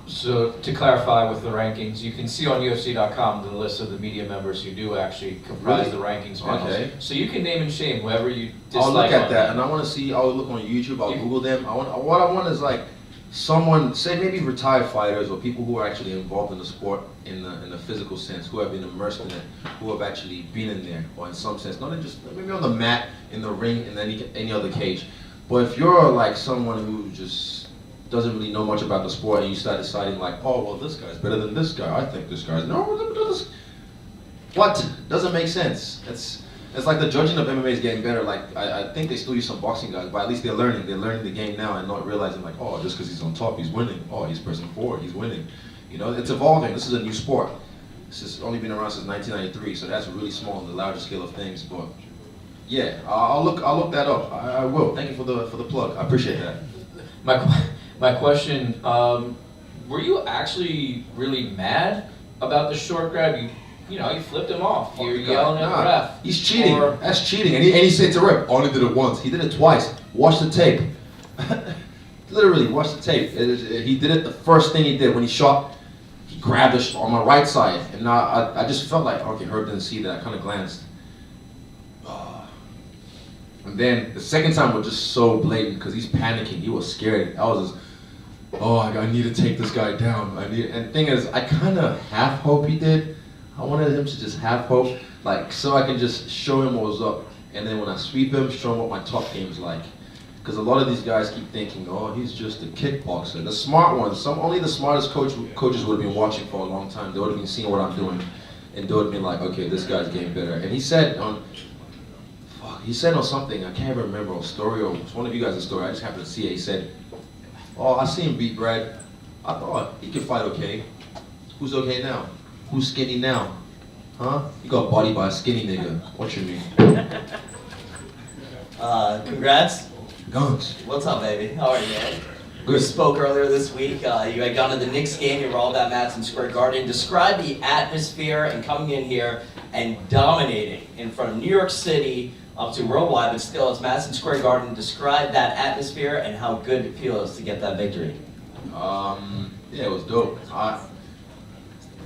So to clarify with the rankings, you can see on UFC.com the list of the media members who do actually comprise the rankings panels. Okay. So you can name and shame whoever you dislike. I'll look at that, on and I want to see. I'll look on YouTube. I'll Google them. What I want is like someone, say maybe retired fighters or people who are actually involved in the sport in the physical sense, who have been immersed in it, who have actually been in there, or in some sense, not just maybe on the mat, in the ring, in any other cage. But if you're like someone who just doesn't really know much about the sport, and you start deciding like, oh well, this guy's better than this guy. I think this guy's what doesn't make sense. It's like the judging of MMA is getting better. Like I think they still use some boxing guys, but at least they're learning. They're learning the game now and not realizing like, oh, just because he's on top, he's winning. Oh, he's pressing forward, he's winning. You know, it's evolving. This is a new sport. This has only been around since 1993, so that's really small in the larger scale of things. But yeah, I'll look that up. I will. Thank you for the plug. I appreciate that. My question, were you actually really mad about the short grab? You flipped him off. You're yelling at the ref. He's cheating. That's cheating. And he said to ref, only did it once. He did it twice. Watch the tape. Literally, watch the tape. He did it the first thing he did when he shot. He grabbed it on my right side. And I just felt like, okay, Herb didn't see that. I kind of glanced. And then the second time was just so blatant because he's panicking. He was scared. I was just, I need to take this guy down. And the thing is, I kind of half hope he did. I wanted him to just half hope, like, so I can just show him what was up. And then when I sweep him, show him what my top game's like. Because a lot of these guys keep thinking, oh, he's just a kickboxer. The smart ones, only the smartest coaches would have been watching for a long time. They would have been seeing what I'm doing. And they would have been like, okay, this guy's getting better. And he said on something, I can't even remember a story, or it's one of you guys' story, I just happened to see it. He said, oh, I see him beat Brad. I thought he could fight okay. Who's okay now? Who's skinny now? Huh? You got bodied by a skinny nigga. What you mean? Congrats. Guns. What's up, baby? How are you, man? Good. We spoke earlier this week. You had gone to the Knicks game. You were all about Madison Square Garden. Describe the atmosphere and coming in here and dominating in front of New York City, up to worldwide, but still it's Madison Square Garden. Describe that atmosphere and how good it feels to get that victory. Yeah, it was dope.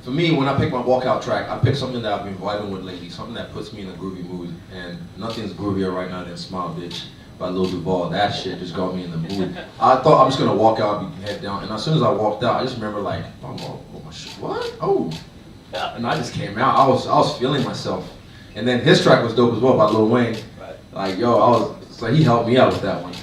For me, when I pick my walkout track, I pick something that I've been vibing with lately, something that puts me in a groovy mood. And nothing's groovier right now than Smile Bitch by Lil Duval. That shit just got me in the mood. I thought I'm just gonna walk out, be head down, and as soon as I walked out, I just remember like, what? Oh. And I just came out. I was feeling myself. And then his track was dope as well by Lil Wayne. Like, so he helped me out with that one.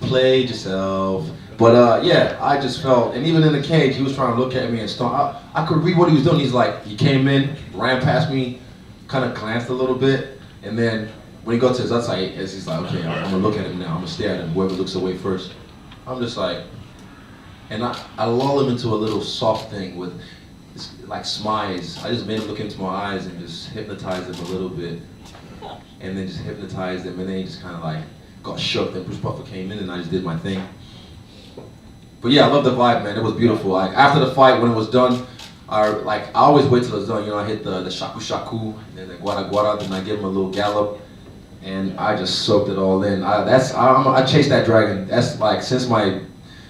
Played yourself. But yeah, I just felt, and even in the cage, he was trying to look at me and stomp. I could read what he was doing. He's like, he came in, ran past me, kind of glanced a little bit, and then when he got to his other side, he's like, okay, I'm gonna look at him now. I'm gonna stare at him. Whoever looks away first. I'm just like, and I lull him into a little soft thing with like smiles. I just made him look into my eyes and just hypnotize him a little bit, and then just hypnotized him, and then he just kind of like got shook. Then Bruce Buffer came in, and I just did my thing. But yeah, I love the vibe, man. It was beautiful. Like after the fight, when it was done, I always wait till it's done. You know, I hit the shaku shaku, and then the guara guara, then I give him a little gallop, and I just soaked it all in. I chased that dragon. That's like since my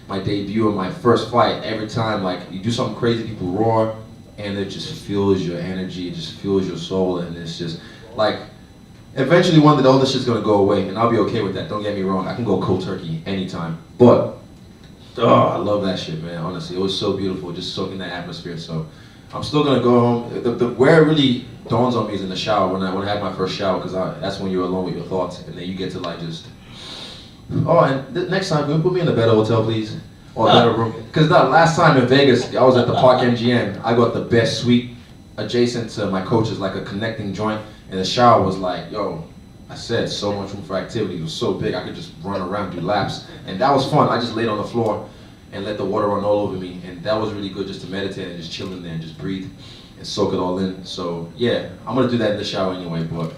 debut and my first fight. Every time like you do something crazy, people roar, and it just fuels your energy. It just fuels your soul, and it's just like eventually one day all this shit's gonna go away, and I'll be okay with that. Don't get me wrong. I can go cold turkey anytime, but. Oh, I love that shit, man. Honestly, it was so beautiful, just soaking that atmosphere. So, I'm still gonna go home. Where it really dawns on me is in the shower when I had my first shower, because that's when you're alone with your thoughts, and then you get to like just. Oh, and next time, can you put me in a better hotel, please? or better room. Because the last time in Vegas, I was at the Park MGM. I got the best suite adjacent to my coach's, like a connecting joint, and the shower was like, yo, I said so much room for activity. It was so big, I could just run around, do laps, and that was fun. I just laid on the floor and let the water run all over me, and that was really good just to meditate and just chill in there and just breathe and soak it all in. So yeah, I'm gonna do that in the shower anyway, but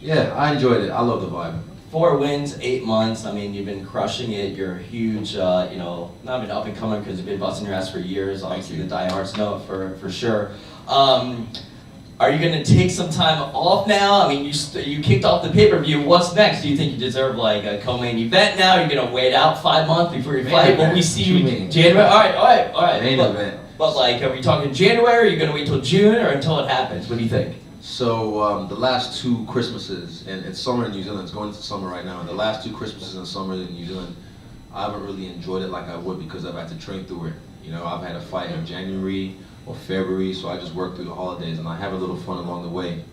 yeah, I enjoyed it. I love the vibe. 4 wins, 8 months. I mean, you've been crushing it. You're a huge, you know, not an up and comer because you've been busting your ass for years. Obviously, the diehards know it for sure. Are you going to take some time off now? I mean, you kicked off the pay-per-view. What's next? Do you think you deserve like a co-main event now? You're going to wait out 5 months before you fight? Will we see you in January? All right. Main event. But like, are we talking January? Are you going to wait till June or until it happens? What do you think? So the last 2 Christmases, and it's summer in New Zealand, it's going into summer right now, and the last 2 Christmases in summer in New Zealand, I haven't really enjoyed it like I would because I've had to train through it. You know, I've had a fight in January or February, so I just work through the holidays and I have a little fun along the way.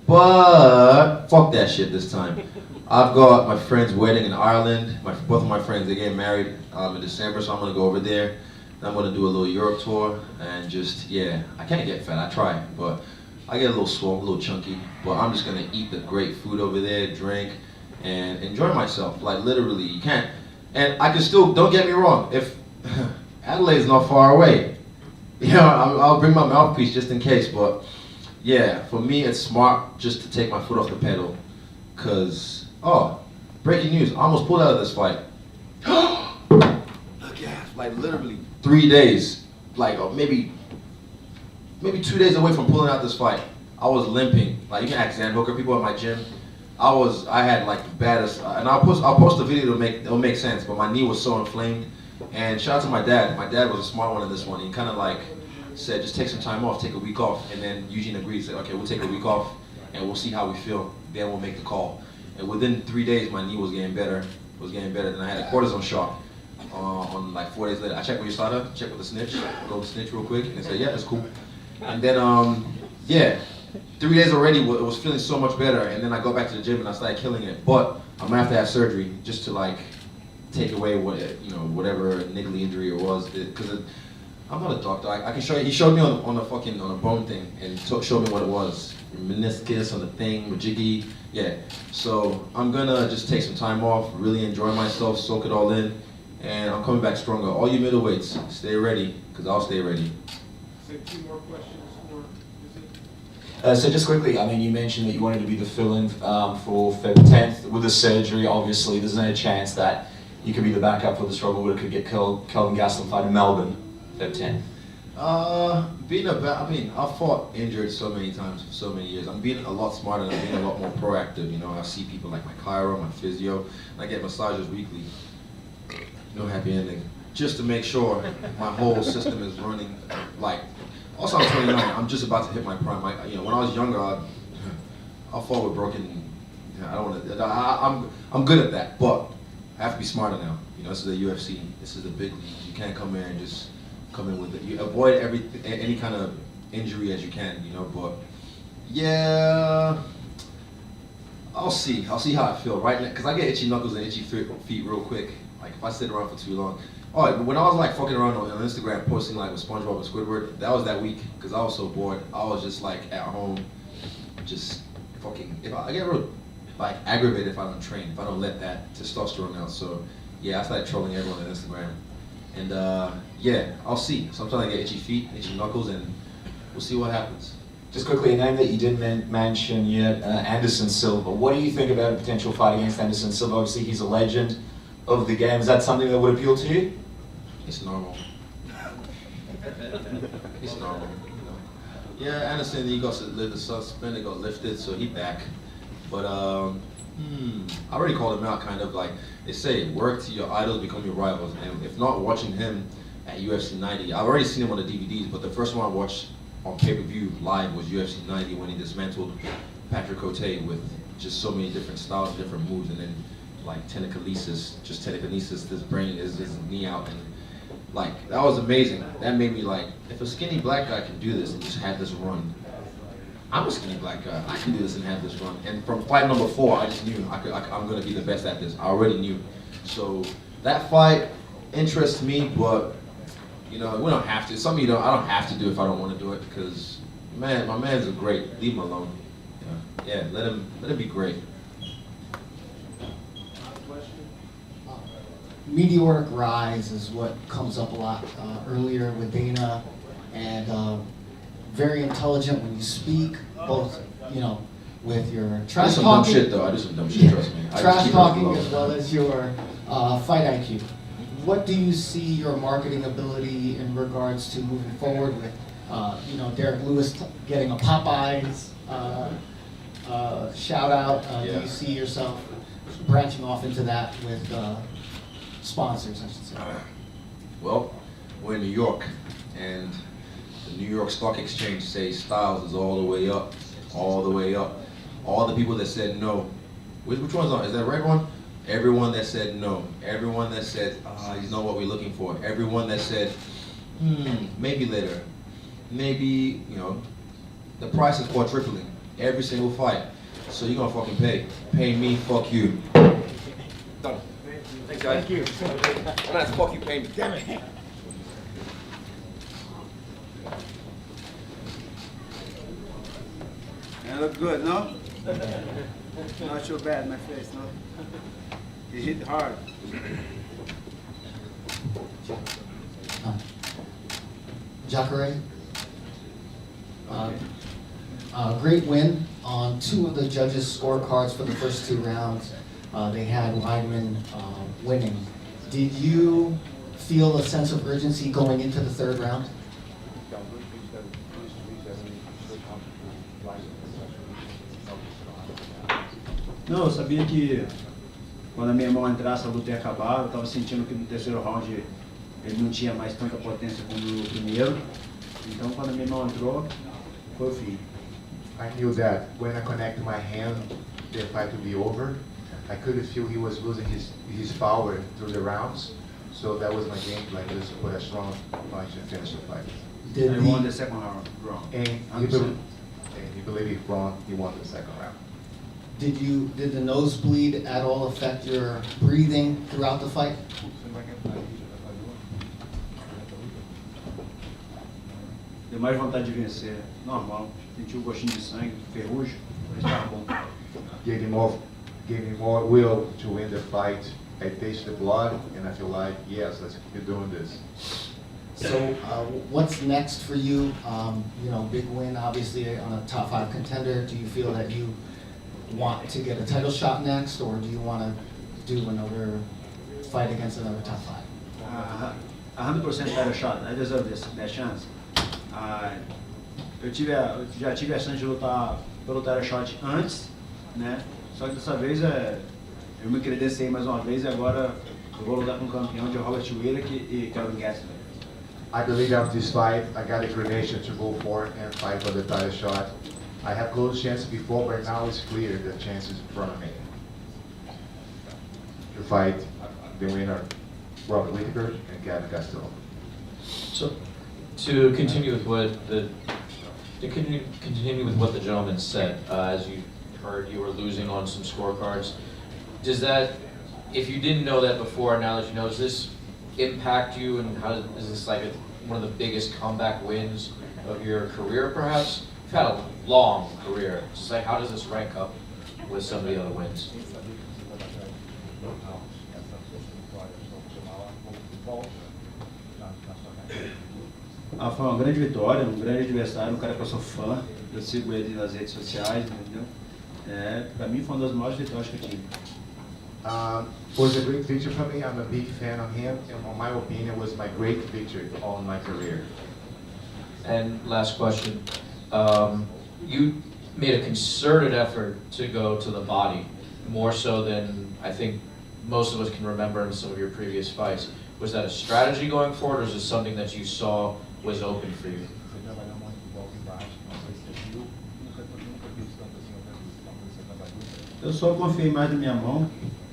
But fuck that shit this time. I've got my friend's wedding in Ireland. Both of my friends, they get married in December, so I'm gonna go over there. Then I'm gonna do a little Europe tour and just, yeah, I can't get fat, I try, but I get a little swole, a little chunky, but I'm just gonna eat the great food over there, drink, and enjoy myself. Like literally, you can't. And I can still, don't get me wrong, if Adelaide's not far away, you know, I'll bring my mouthpiece just in case, but yeah, for me it's smart just to take my foot off the pedal, cause, oh, breaking news, I almost pulled out of this fight. Like literally 3 days, like or maybe 2 days away from pulling out this fight. I was limping. Like you can ask Zan Hooker, people at my gym. I had like the baddest, and I'll post a video it'll make sense, but my knee was so inflamed. And shout out to my dad. My dad was a smart one in this one. He kind of like said, just take some time off, take a week off. And then Eugene agreed, said, okay, we'll take a week off and we'll see how we feel. Then we'll make the call. And within 3 days, my knee was getting better. It was getting better. Then I had a cortisone shot on like 4 days later. I checked with your starter, checked with the snitch, go to the snitch real quick, and they said, yeah, that's cool. And then, yeah, 3 days already, it was feeling so much better. And then I go back to the gym and I started killing it. But I'm gonna have to have surgery just to like take away what, you know, whatever niggly injury it was. Because I'm not a doctor. I can show you. He showed me on a bone thing and showed me what it was. Meniscus on the thing, majiggy. Yeah. So I'm gonna just take some time off, really enjoy myself, soak it all in, and I'm coming back stronger. All you middleweights, stay ready, because I'll stay ready. Say 2 more questions for So just quickly, I mean, you mentioned that you wanted to be the fill-in for Feb 10th. With the surgery, obviously, there's no chance that you could be the backup for the struggle, but it could get Kelvin Gastelum fight in Melbourne, Feb 10th. I mean, I've fought injured so many times for so many years. I'm being a lot smarter and I'm being a lot more proactive. You know, I see people like my chiro, my physio, and I get massages weekly. No happy ending. Just to make sure my whole system is running. Like, also I'm 29. I'm just about to hit my prime. You know, when I was younger, I fought with broken. I don't want to. I'm good at that, but I have to be smarter now. You know, this is the UFC. This is the big league. You can't come here and just come in with it. You avoid any kind of injury as you can. You know, but yeah, I'll see. I'll see how I feel right now, because I get itchy knuckles and itchy feet real quick. Like if I sit around for too long. Oh, when I was like fucking around on Instagram posting like with SpongeBob and Squidward, that was that week because I was so bored. I was just like at home, just fucking. I get real like aggravated if I don't train, if I don't let that testosterone out. So yeah, I started trolling everyone on Instagram, and yeah, I'll see. So I'm trying to get itchy feet, itchy knuckles, and we'll see what happens. Just quickly, a name that you didn't mention yet, Anderson Silva. What do you think about a potential fight against Anderson Silva? Obviously, he's a legend of the game. Is that something that would appeal to you? It's normal. It's normal. You know? Yeah, Anderson, he got the suspended, got lifted, so he back. But I already called him out, kind of like they say, work to your idols, become your rivals. And if not watching him at UFC 90, I've already seen him on the DVDs, but the first one I watched on pay-per-view live was UFC 90 when he dismantled Patrick Cote with just so many different styles, different moves, and then like telekinesis, his brain, his knee out, and like that was amazing. That made me like, if a skinny black guy can do this and just have this run, I'm a skinny black guy. I can do this and have this run. And from fight number 4, I just knew I'm gonna be the best at this. I already knew. So that fight, interests me, but you know, we don't have to. Some of you don't. I don't have to do it if I don't want to do it because, man, my man's a great. Leave him alone. Yeah, let him be great. Meteoric rise is what comes up a lot earlier with Dana, and very intelligent when you speak, both, you know, with your I do trash some dumb talking. shit though. I do some dumb shit. Trust me. I just Trash keep it talking low. as well as your fight IQ. What do you see your marketing ability in regards to moving forward with, you know, Derrick Lewis getting a Popeyes shout out? Do Yeah. you see yourself branching off into that with sponsors, I should say? Well, we're in New York, and the New York Stock Exchange says Styles is all the way up, all the way up. All the people that said no, which one's on? Is that the right one? Everyone that said no, everyone that said, he's not what we're looking for, everyone that said, maybe later, maybe, you know, the price is quadrupling every single fight. So you're gonna fucking pay. Pay me, fuck you. Done. Thanks, guys. Thank you. I'm not fuck you, pay me. Damn it. I look good, no? Not so bad, my face, no? You hit hard. Jacare, great win on 2 of the judges' scorecards for the first 2 rounds. They had Weidman winning. Did you feel a sense of urgency going into the 3rd round? Não, eu sabia que quando a minha mão entrasse, a luta ia acabar. Eu estava sentindo que no 3º round ele não tinha mais tanta potência como no primeiro. Então, quando a minha mão entrou, foi o fim. I knew that when I connected my hand, the fight would be over. I could feel he was losing his power through the rounds. So that was my game plan, just to put a strong punch and finish the fight. I won the 2nd round. And he believed he won the 2nd round. Did the nosebleed at all affect your breathing throughout the fight? Deu mais vontade de vencer. Normal. Sentiu o gostinho de sangue, ferrugem, mas estava bom. Gave me more will to win the fight. I tasted the blood, and I feel like, yes, let's keep doing this. So, what's next for you? You know, big win, obviously, on a top 5 contender. Do you feel that you want to get a title shot next, or do you want to do another fight against another top 5? 100% title shot. I deserve this, that chance. Eu já tive a chance de lutar pelo title shot antes, né? Só que dessa vez eu me credenciei mais uma vez e agora eu vou lutar com o campeão de Robert Whittaker e Kelvin Gastelum. I believe after this fight, I got a gradation to go for and fight for the title shot. I have close chances before, but now it's clear the chance is in front of me. To fight the winner, Robert Whittaker and Gavin Castillo. So, to continue with what the gentleman said, as you heard, you were losing on some scorecards. Does that, if you didn't know that before, now that you know, does this impact you, and how is this like one of the biggest comeback wins of your career, perhaps? You've had a long career. It's like, how does this rank up with some of the other wins? Foi uma grande vitória, um grande adversário, um cara que eu sou fã, eu sigo ele nas redes sociais, entendeu? Pra mim foi uma das maiores vitórias que eu tive. Was a great victory for me. I'm a big fan of him, and in my opinion, was my great victory all my career. And last question, you made a concerted effort to go to the body, more so than I think most of us can remember in some of your previous fights. Was that a strategy going forward, or is it something that you saw was open for you? Eu só confiei mais na minha mão.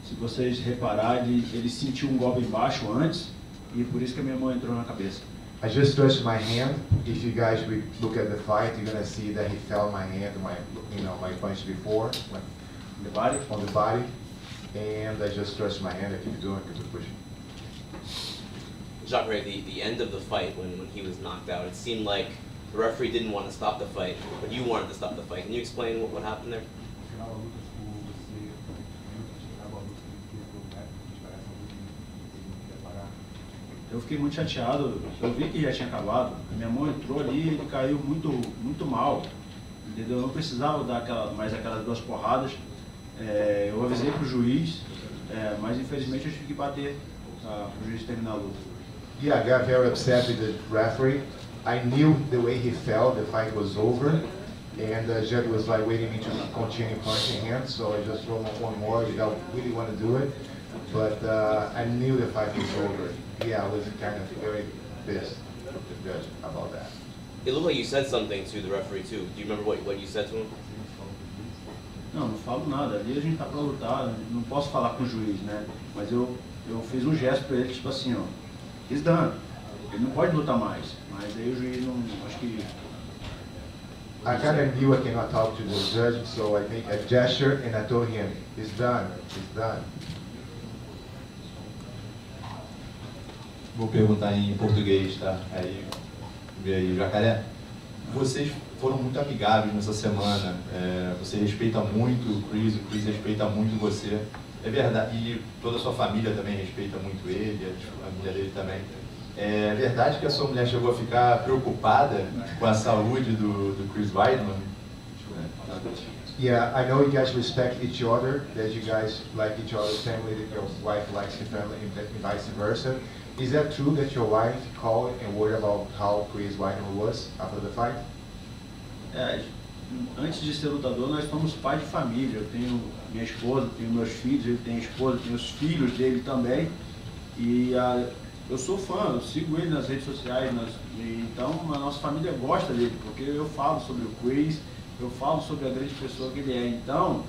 Se vocês repararem, ele sentiu um golpe embaixo antes e por isso que a minha mão entrou na cabeça. I just touched my hand. If you guys look at the fight, you're gonna see that he felt my hand, my punch before, The body? on the body, and I just touched my hand. I keep doing, keep pushing. Jacare, the end of the fight when he was knocked out, it seemed like the referee didn't want to stop the fight, but you wanted to stop the fight. Can you explain what happened there? Eu fiquei muito chateado, eu vi que já tinha acabado, a minha mão entrou ali e ele caiu muito mal, entendeu? Eu não precisava dar mais aquelas 2 porradas, eu avisei pro juiz, mas infelizmente eu tive que bater pro juiz terminar a luta. Yeah, I got very upset with the referee. I knew the way he felt, the fight was over, and the judge was like waiting me to continue punching him, so I just threw one more. I really want to do it, but I knew the fight was over. Yeah, I was kind of very pissed with the judge about that. It looked like you said something to the referee too. Do you remember what you said to him? Não falo nada, ali a gente tá pra lutar, não posso falar com o juiz, né? Mas eu fiz um gesto pra ele, tipo assim, ó, he's done. Ele não pode lutar mais, mas aí o juiz não, acho que... I kind of knew I cannot talk to the judge, so I made a gesture and I told him, it's done, it's done. Vou perguntar em português, tá? Aí, vê aí, Jacare. Vocês foram muito amigáveis nessa semana. Você respeita muito o Chris respeita muito você. É verdade, e toda a sua família também respeita muito ele, a família dele também. É verdade que a sua mulher chegou a ficar preocupada com a saúde do Chris Weidman? Yeah, I know you guys respect each other, that you guys like each other's family, that your wife likes your family, and vice versa. Is that true that your wife called and worried about how Chris Weidman was after the fight? Antes de ser lutador, nós somos pai de família. Eu tenho minha esposa, tenho meus filhos, ele tem a esposa, tem os filhos dele também. E eu sou fã, eu sigo ele nas redes sociais, então a nossa família gosta dele, porque eu falo sobre o Chris, eu falo sobre a grande pessoa que ele é. Então,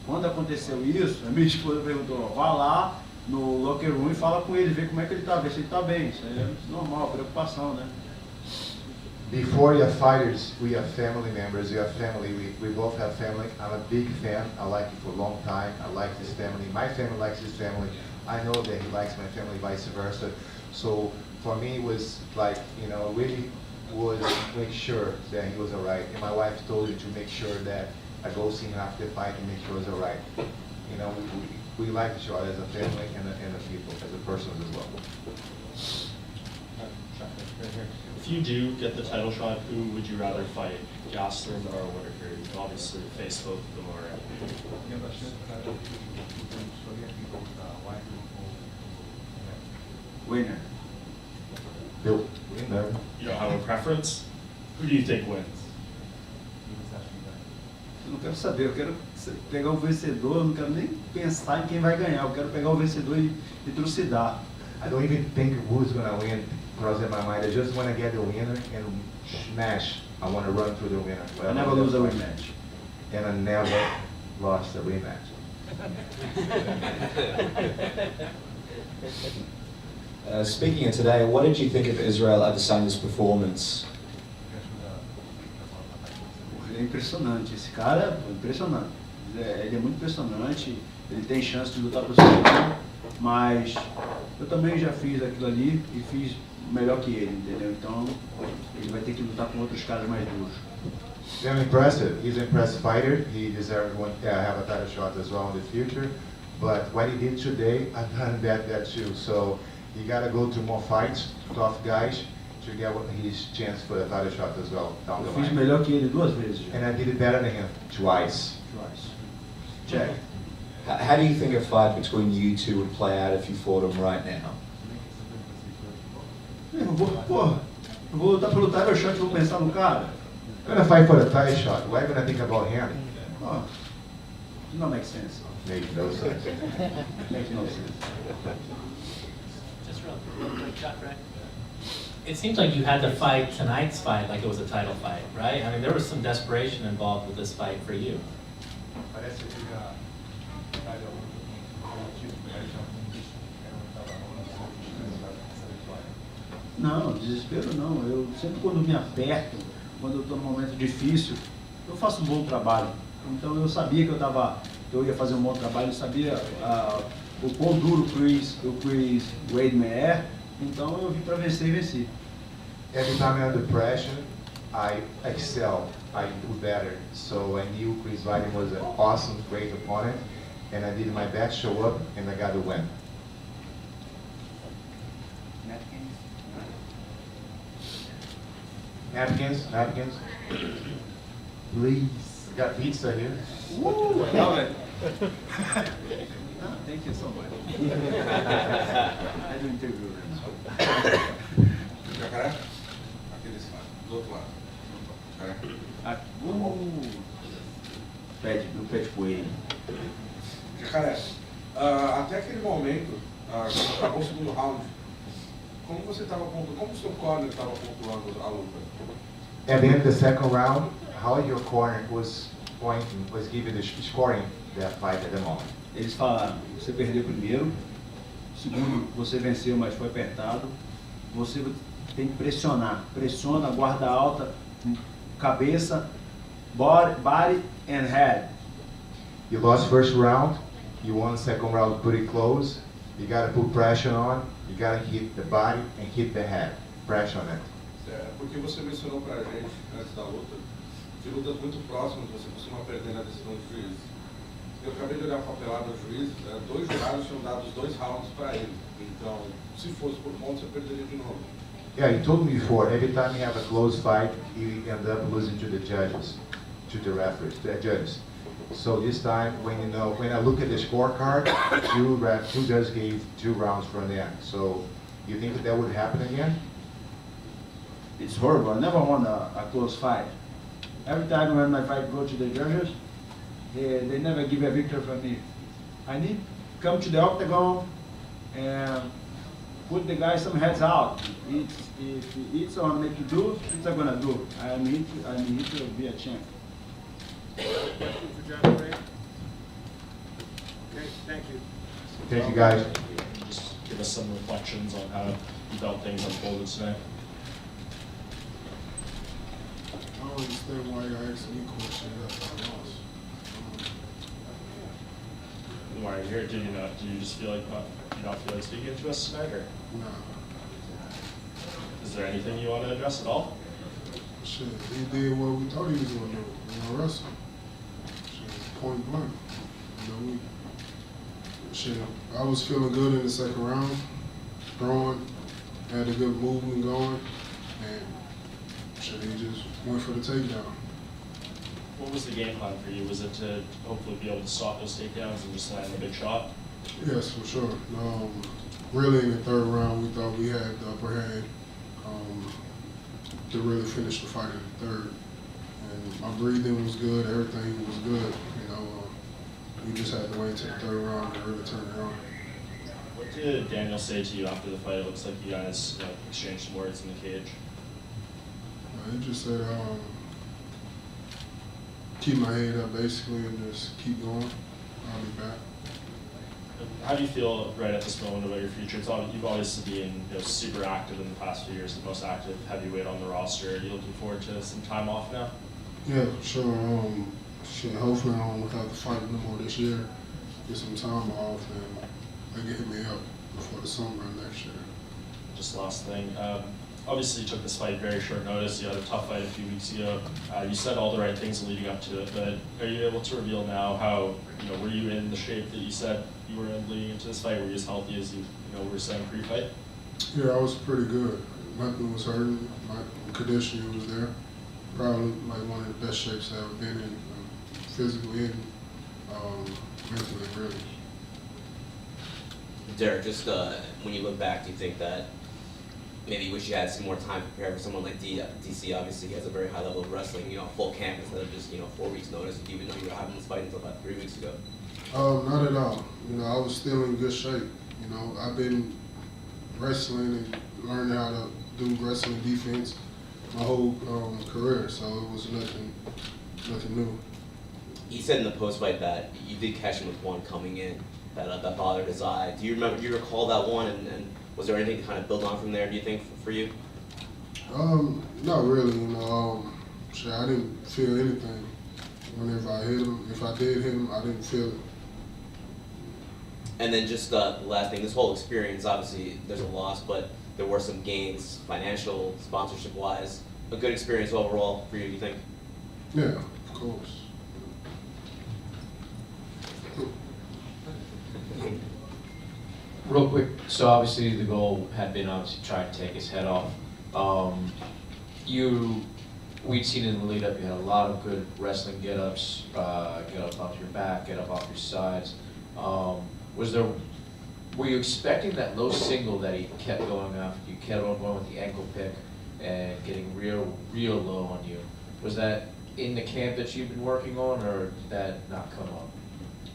quando aconteceu isso, a minha esposa perguntou, vá lá no locker room e fala com ele, vê como é que ele tá, vê se ele tá bem. Isso é normal, preocupação, né? Before you're fighters, we are family members, we are family, we both have family. I'm a big fan, I like it for a long time, I like his family, my family likes his family. I know that he likes my family, vice versa. So for me, it was like, really was make sure that he was all right. And my wife told me to make sure that I go see him after the fight and make sure he's all right. We like each other as a family and a people, as a person as well. If you do get the title shot, who would you rather fight, Gastelum or Whitaker? You can obviously face both of them already. Winner. Bill. Winner. You don't have a preference? Who do you think wins? Eu não quero saber, eu quero pegar o vencedor, eu não quero nem pensar em quem vai ganhar, eu quero pegar o vencedor e trucidar. I don't even think who's gonna win crossing my mind. I just want to get the winner and smash. I want to run through the winner. I never lose a rematch. And I never lost a rematch. Speaking of today, what did you think of Israel Adesanya's performance? Ele é impressionante, esse cara é impressionante. Ele é muito impressionante, ele tem chance de lutar por cima, mas eu também já fiz aquilo ali e fiz melhor que ele, entendeu? Então ele vai ter que lutar com outros caras mais duros. Very impressive. He's an impressive fighter. He deserves have a title shot as well in the future. But what he did today, I've done that too. So you gotta go to more fights, tough guys, to get his chance for the title shot as well down the Eu line. fiz melhor que ele 2 vezes. And I did it better than him twice. Check. How do you think a fight between you two would play out if you fought him right now? Eu vou lutar pelo title shot e vou pensar no cara. I'm gonna fight for the title shot. Why gonna think about him? Oh, it don't make sense. Makes no sense. Makes no sense. Just real quick, Jacare. It seems like you had to fight tonight's fight like it was a title fight, right? I mean, there was some desperation involved with this fight for you. Não, desespero não. Eu sempre quando me aperto, quando eu estou num momento difícil, eu faço um bom trabalho. Então eu sabia que eu ia fazer um bom trabalho, eu sabia o quão duro o Chris Weidman é, Então eu vim para vencer e venci. Every time I'm under pressure, I excel, I do better. So I knew Chris Weidman was an awesome, great opponent, and I did my best, show up, and I got the win. Napkins, napkins. Please. We got pizza here. Woo, I love it. Thank you so much. I do interview right Jacare? Aqui desse lado, do outro lado. Jacare. Pede pro ele. Jacare, até aquele momento, quando acabou o segundo round, como você estava pontuando, como o seu corner estava pontuando a luta? At the end of the second round, how your corner was pointing, was giving the scoring that fight at the moment? Eles falaram, você perdeu primeiro, segundo, você venceu, mas foi apertado. Você tem que pressionar, pressiona, guarda alta, cabeça, body and head. You lost first round, you won second round pretty close. You got to put pressure on, you got to hit the body and hit the head. Pressure on it. Porque você mencionou pra gente, antes da luta, de lutas muito próximas, você costuma perder na decisão do juiz. Eu acabei de olhar a papelada do juiz, 2 jurados tinham dado os 2 rounds para ele. Então, se fosse por ponto, você perderia de novo. Yeah, you told me before, every time you have a close fight, you end up losing to the judges, to the referees, the judges. So this time, when I look at the scorecard, 2 judges gave 2 rounds from the end. So you think that would happen again? It's horrible. I never won a close fight. Every time when my fight go to the judges, they never give a victory for me. I need to come to the octagon and put the guy some heads out. If it's on me to do, it's not gonna do. I'm here to be a champ. Question for Jacare? Okay, thank you. Thank you, guys. Just give us some reflections on how you felt things unfolded tonight. I don't understand why you're asking me questions after I lost. Why are you here? Do you just feel like you don't feel like speaking to us tonight, or Nah, is there anything you want to address at all? shit, he did what we thought he was gonna do, wrestle. Shit, point blank. Shit, I was feeling good in the second round, throwing, had a good movement going, and shit, he just went for the takedown. What was the game plan for you? Was it to hopefully be able to stop those takedowns and just land a big shot? Yes, for sure. Really, in the third round, we thought we had the upper hand to really finish the fight in the third. And my breathing was good, everything was good. We just had to wait till the third round to really turn it on. What did Daniel say to you after the fight? It looks like you guys exchanged some words in the cage. He just said, keep my head up basically and just keep going. I'll be back. How do you feel right at this moment about your future? You've obviously been super active in the past few years, the most active heavyweight on the roster. Are you looking forward to some time off now? Yeah, sure. Hopefully I don't have to fight no more this year. Get some time off and they can hit me up before the summer next year. Just last thing. Obviously you took this fight very short notice. You had a tough fight a few weeks ago. You said all the right things leading up to it, but are you able to reveal now how, were you in the shape that you said you were in leading into this fight? Were you as healthy as you were saying pre-fight? Yeah, I was pretty good. Nothing was hurting. My conditioning was there. Probably like one of the best shapes I've ever been in, physically and mentally, really. Derrick, just when you look back, do you think that maybe you wish you had some more time to prepare for someone like DC? Obviously, he has a very high level of wrestling, full camp instead of just, 4 weeks notice. Did you even know you were having this fight until about 3 weeks ago? Not at all. I was still in good shape. I've been wrestling and learning how to do wrestling defense my whole career, so it was nothing new. He said in the post-fight that you did catch him with one coming in that bothered his eye. Do you recall that one, and was there anything to kind of build on from there, do you think, for you? Not really, I didn't feel anything whenever I hit him. If I did hit him, I didn't feel it. And then just the last thing, this whole experience, obviously there's a loss, but there were some gains, financial, sponsorship-wise. A good experience overall for you, you think? Yeah, of course. Real quick, so obviously the goal had been obviously try to take his head off. We'd seen in the lead up, you had a lot of good wrestling get-ups, get up off your back, get up off your sides. Were you expecting that low single that he kept going after you, kept on going with the ankle pick and getting real low on you? Was that in the camp that you've been working on, or did that not come up?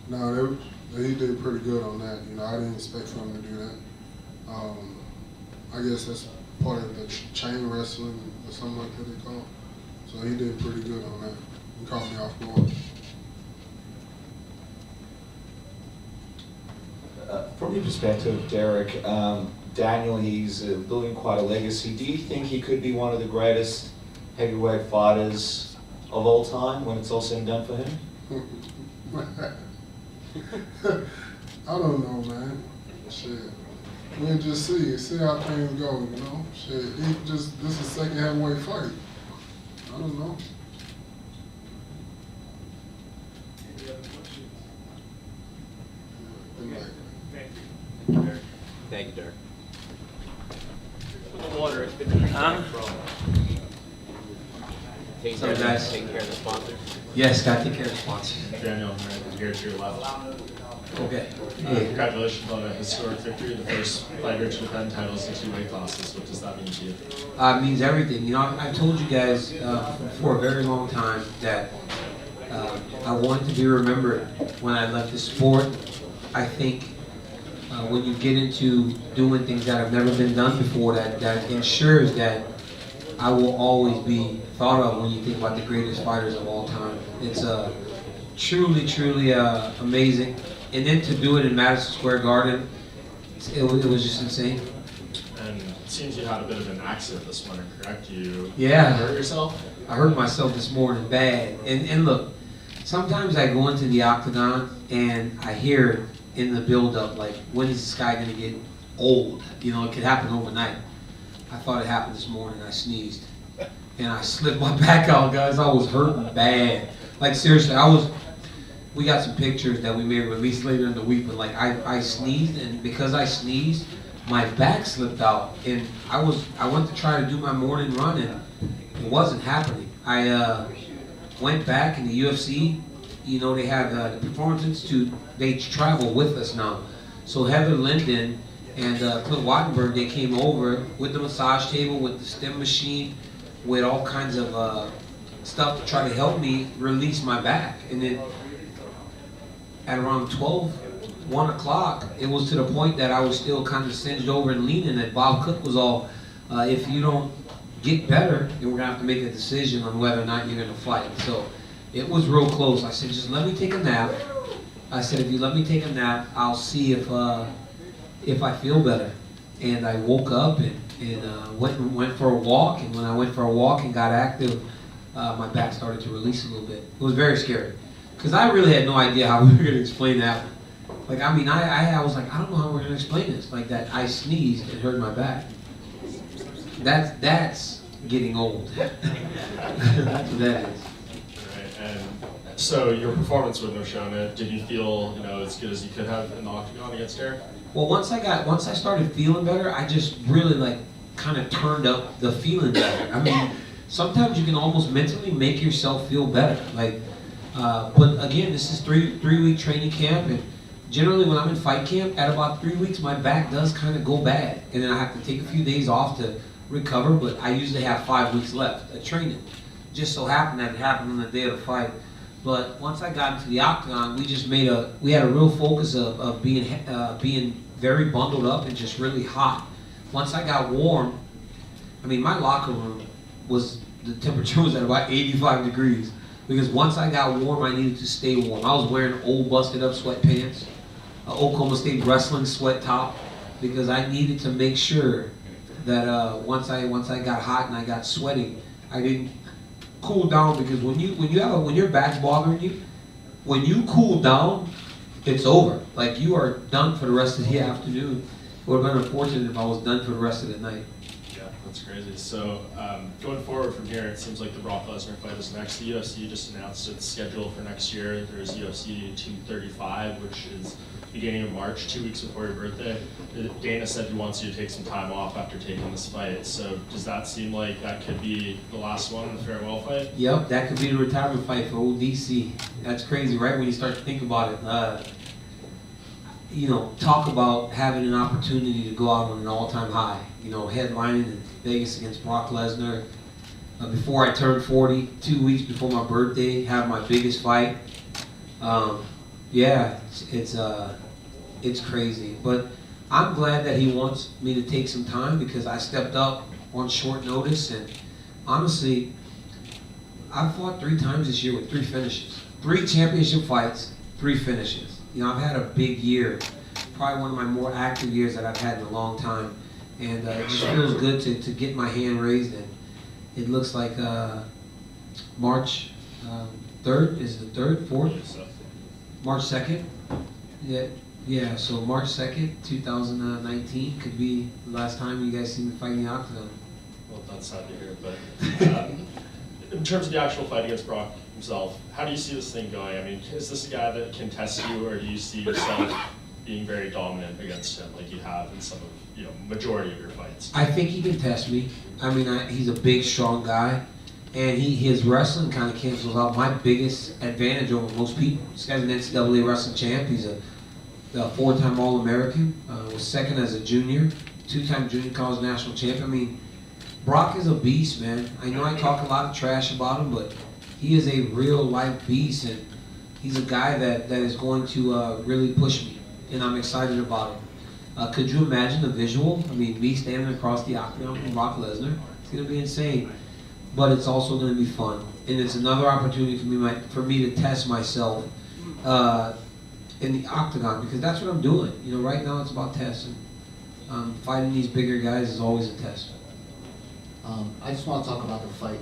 No, he did pretty good on that. You know, I didn't expect for him to do that. I guess that's part of the chain wrestling or something like that they call it. So he did pretty good on that. He caught me off guard. From your perspective, Derrick, Daniel, he's building quite a legacy. Do you think he could be one of the greatest heavyweight fighters of all time when it's all said and done for him? I don't know, man. Shit. We'll just see how things go, you know? Shit, this is second heavyweight fight. I don't know. Thank you, Derrick. Water. Take Sorry, guys. care of the sponsor. Yes, got to take care of the sponsor. Daniel, here to your left. Okay. Congratulations on a historic victory, the first fighter to defend titles in 2 weight classes. What does that mean to you? It means everything. You know, I've told you guys for a very long time that I wanted to be remembered when I left the sport. I think when you get into doing things that have never been done before, that ensures that I will always be thought of when you think about the greatest fighters of all time. It's truly amazing. And then to do it in Madison Square Garden, it was just insane. And it seems you had a bit of an accident this morning, correct? You hurt yourself? I hurt myself this morning bad. And look, sometimes I go into the octagon and I hear it in the build-up, like, when is this guy going to get old? You know, it could happen overnight. I thought it happened this morning. I sneezed. And I slipped my back out, guys. I was hurting bad. Like, seriously, we got some pictures that we may release later in the week, but like I sneezed, and because I sneezed, my back slipped out, and I went to try to do my morning run, and it wasn't happening. I went back in the UFC. You know, they have the Performance Institute. They travel with us now. So Heather Linden and Clint Wattenberg, they came over with the massage table, with the stem machine, with all kinds of stuff to try to help me release my back. And then at around 1 o'clock, it was to the point that I was still kind of singed over and leaning, that Bob Cook was all, if you don't get better, then we're going to have to make a decision on whether or not you're going to fight. So it was real close. I said, just let me take a nap. I said, if you let me take a nap, I'll see if I feel better. And I woke up and went for a walk, and when I went for a walk and got active, my back started to release a little bit. It was very scary. Because I really had no idea how we were going to explain that. Like, I mean, I was like, I don't know how we're going to explain this. Like, that I sneezed and hurt my back. That's getting old. That's what that is. Right, and so your performance with Noshona, did you feel, as good as you could have in the octagon against Derrick? Well, once I started feeling better, I just really kind of turned up the feeling better. I mean, sometimes you can almost mentally make yourself feel better. Like, but again, this is three-week training camp, and generally when I'm in fight camp, at about 3 weeks, my back does kind of go bad, and then I have to take a few days off to recover. But I usually have 5 weeks left of training. Just so happened that it happened on the day of the fight. But once I got into the octagon, we had a real focus of being very bundled up and just really hot. Once I got warm, I mean, my locker room the temperature was at about 85 degrees. Because once I got warm, I needed to stay warm. I was wearing old busted up sweatpants, Oklahoma State wrestling sweat top, because I needed to make sure that once I got hot and I got sweating, I didn't cool down. Because when your back's bothering you, when you cool down, it's over. Like, you are done for the rest of the afternoon. would have been unfortunate if I was done for the rest of the night. Yeah, that's crazy. So going forward from here, it seems like the Brock Lesnar fight is next. The UFC just announced its schedule for next year. There's UFC 235, which is beginning of March, 2 weeks before your birthday. Dana said he wants you to take some time off after taking this fight. So does that seem like that could be the last one, the farewell fight? Yep, that could be the retirement fight for old DC. That's crazy, right? When you start to think about it. You know, talk about having an opportunity to go out on an all-time high. You know, headlining in Vegas against Brock Lesnar. Before I turned 40, 2 weeks before my birthday, have my biggest fight. Yeah, it's crazy. But I'm glad that he wants me to take some time because I stepped up on short notice. And honestly, I've fought 3 times this year with 3 finishes. 3 championship fights, 3 finishes. You know, I've had a big year, probably one of my more active years that I've had in a long time. And it just feels good to get my hand raised. And it looks like March 3rd, is it the 3rd, 4th? March 2nd? Yeah, so March 2nd, 2019 could be the last time you guys see me fight in the octagon. Well, that's sad to hear, but in terms of the actual fight against Brock himself, how do you see this thing going? I mean, is this a guy that can test you, or do you see yourself being very dominant against him like you have in some of, majority of your fights? I think he can test me. I mean, he's a big, strong guy, and his wrestling kind of cancels out my biggest advantage over most people. This guy's an NCAA wrestling champ. He's a 4-time All-American, was 2nd as a junior, 2-time junior college national champ. I mean, Brock is a beast, man. I know I talk a lot of trash about him, but he is a real-life beast, and he's a guy that is going to really push me, and I'm excited about it. Could you imagine the visual? I mean, me standing across the octagon from Brock Lesnar. It's going to be insane, but it's also going to be fun, and it's another opportunity for me to test myself in the octagon, because that's what I'm doing. You know, right now it's about testing. Fighting these bigger guys is always a test. I just want to talk about the fight.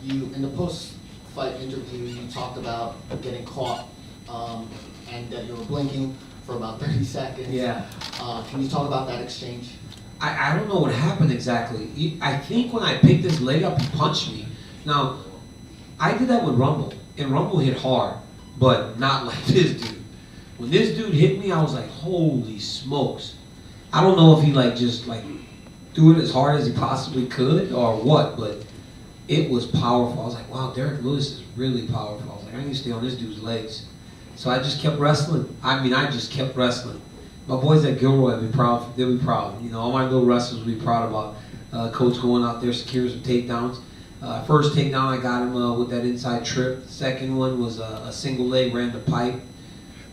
You, in the post-fight interview, you talked about getting caught and that you were blinking for about 30 seconds. Yeah. Can you talk about that exchange? I don't know what happened exactly. I think when I picked his leg up, he punched me. Now, I did that with Rumble, and Rumble hit hard, but not like this dude. When this dude hit me, I was like, holy smokes. I don't know if he just threw it as hard as he possibly could or what, but it was powerful. I was like, wow, Derrick Lewis is really powerful. I was like, I need to stay on this dude's legs. So I just kept wrestling. I just kept wrestling. My boys at Gilroy would be proud. They'll be proud. You know, all my little wrestlers will be proud about Coach going out there, securing some takedowns. First takedown, I got him with that inside trip. Second one was a single leg, ran the pipe.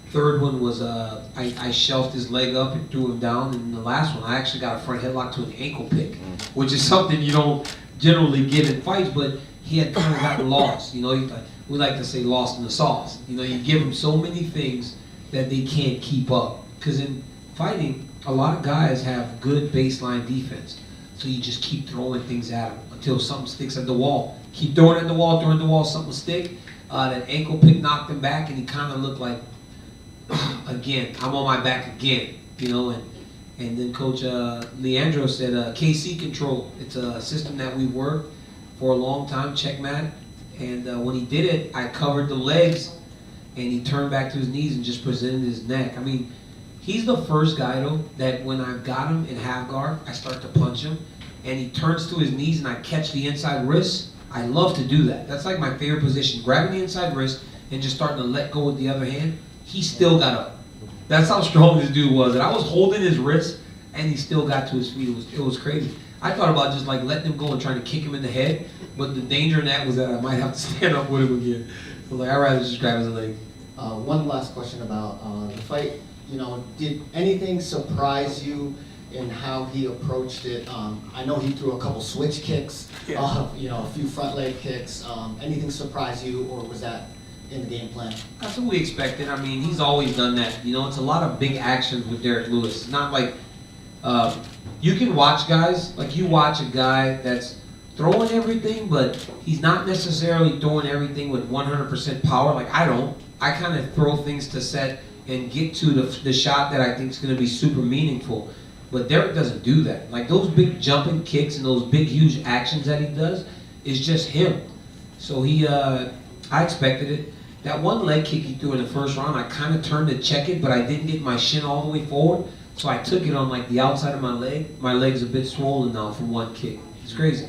Third one was I shelved his leg up and threw him down. And the last one, I actually got a front headlock to an ankle pick, which is something you don't generally get in fights, but he had kind of gotten lost. You know, we like to say lost in the sauce. You know, you give him so many things that they can't keep up. Because in fighting, a lot of guys have good baseline defense. So you just keep throwing things at them until something sticks at the wall. Keep throwing at the wall, something will stick. That ankle pick knocked him back, and he kind of looked like, again, I'm on my back again, you know. And then Coach Leandro said, KC control. It's a system that we worked for a long time, checkmat. And when he did it, I covered the legs, and he turned back to his knees and just presented his neck. I mean, he's the first guy, though, that when I've got him in half guard, I start to punch him, and he turns to his knees, and I catch the inside wrist. I love to do that. That's like my favorite position, grabbing the inside wrist and just starting to let go with the other hand. He still got up. That's how strong this dude was. And I was holding his wrist, and he still got to his feet. It was crazy. I thought about just letting him go and trying to kick him in the head, but the danger in that was that I might have to stand up with him again. So I'd rather just grab his leg. One last question about the fight. You know, did anything surprise you in how he approached it? I know he threw a couple switch kicks, a few front leg kicks. Anything surprise you, or was that in the game plan? That's what we expected. I mean, he's always done that. You know, it's a lot of big actions with Derrick Lewis. It's not like you can watch guys, like you watch a guy that's throwing everything, but he's not necessarily throwing everything with 100% power. Like I don't. I kind of throw things to set and get to the shot that I think is going to be super meaningful. But Derrick doesn't do that. Like those big jumping kicks and those big huge actions that he does is just him. So I expected it. That one leg kick he threw in the first round, I kind of turned to check it, but I didn't get my shin all the way forward. So I took it on like the outside of my leg. My leg's a bit swollen now from one kick. It's crazy.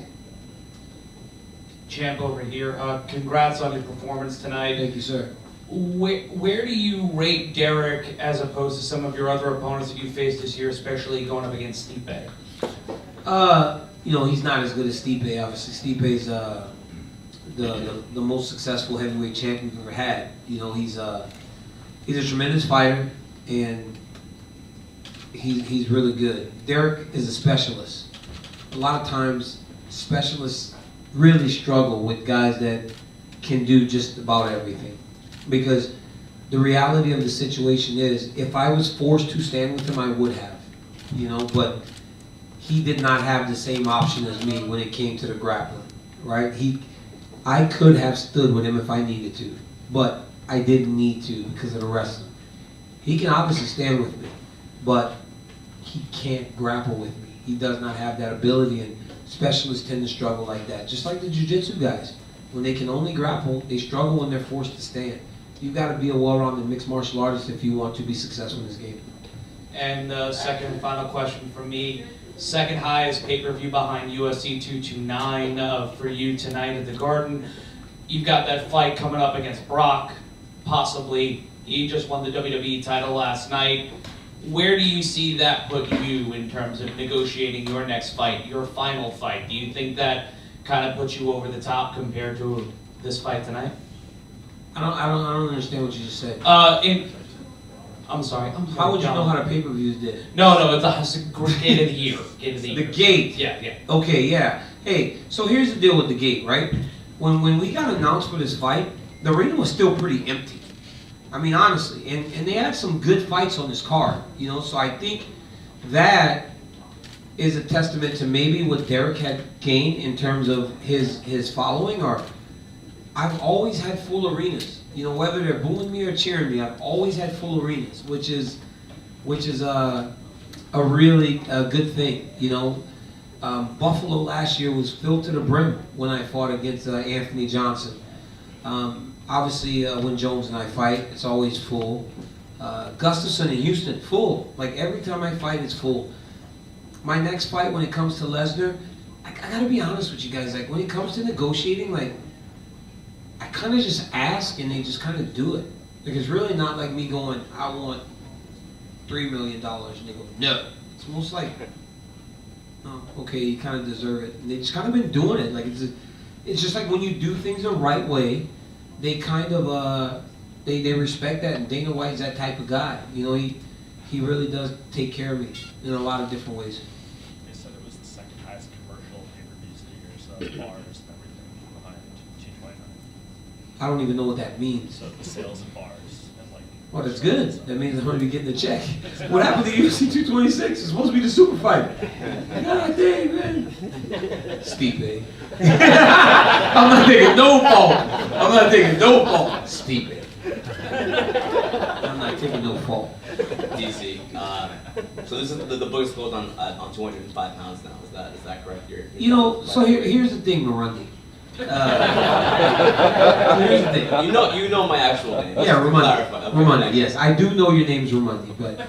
Champ over here. Congrats on your performance tonight. Thank you, sir. Where do you rate Derrick as opposed to some of your other opponents that you faced this year, especially going up against Stipe? You know, he's not as good as Stipe. Obviously, Stipe's the most successful heavyweight champion we've ever had. You know, he's a tremendous fighter, and he's really good. Derrick is a specialist. A lot of times, specialists really struggle with guys that can do just about everything. Because the reality of the situation is, if I was forced to stand with him, I would have. You know, but he did not have the same option as me when it came to the grappling, right? I could have stood with him if I needed to, but I didn't need to because of the wrestling. He can obviously stand with me, but he can't grapple with me. He does not have that ability, and specialists tend to struggle like that. Just like the jiu-jitsu guys. When they can only grapple, they struggle when they're forced to stand. You've got to be a well-rounded mixed martial artist if you want to be successful in this game. And the second and final question from me. Second highest pay-per-view behind UFC 229 for you tonight at the Garden. You've got that fight coming up against Brock, possibly. He just won the WWE title last night. Where do you see that put you in terms of negotiating your next fight, your final fight? Do you think that kind of puts you over the top compared to this fight tonight? I don't understand what you just said. I'm sorry. How would you know how the pay-per-views did? No, it's the gate of the year. Gate of the year. The gate? Yeah. Okay, yeah. Hey, so here's the deal with the gate, right? When we got announced for this fight, the arena was still pretty empty. I mean, honestly. And they had some good fights on this card, you know? So I think that is a testament to maybe what Derrick had gained in terms of his following. Or I've always had full arenas. You know, whether they're booing me or cheering me, I've always had full arenas, which is a really good thing. You know, Buffalo last year was filled to the brim when I fought against Anthony Johnson. Obviously, when Jones and I fight, it's always full. Gustafson in Houston, full. Like every time I fight, it's full. My next fight, when it comes to Lesnar, I gotta be honest with you guys. Like when it comes to negotiating, like I kind of just ask and they just kind of do it. Like it's really not like me going, I want $3 million, and they go, no. It's almost like, oh, okay, you kind of deserve it. And they just kind of been doing it. Like it's just like when you do things the right way, they kind of they respect that. And Dana White's that type of guy. You know, he really does take care of me in a lot of different ways. They said it was the second highest commercial pay-per-views of the year, so bars and everything behind T29. I don't even know what that means. So the sales of bars and like. Well, that's good. That means I'm going to be getting a check. What happened to UFC 226? It's supposed to be the super fight. God dang, man. Stipe. I'm not taking no fault. I'm not taking no fault. Stipe. I'm not taking no fault. DC. So this is the book is closed on 205 pounds now. Is that correct? You know, so here's the thing, Marundi. Here's the thing. You know my actual name. Yeah, Ramundi. Yes, I do know your name's Ramundi, but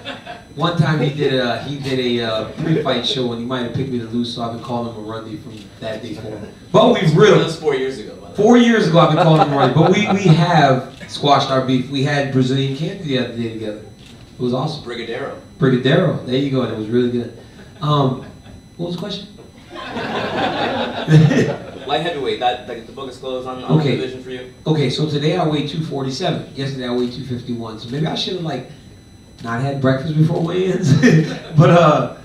one time he did a pre-fight show and he might have picked me to lose, so I've been calling him Marundi from that day forward. But we've really. That was 4 years ago. 4 years ago, I've been calling him Marundi, but we have squashed our beef. We had Brazilian candy the other day together. It was awesome. Brigadero. There you go, and it was really good. What was the question? Light heavyweight. The book is closed on the division for you. Okay, so today I weighed 247. Yesterday I weighed 251. So maybe I should have not had breakfast before weigh-ins. But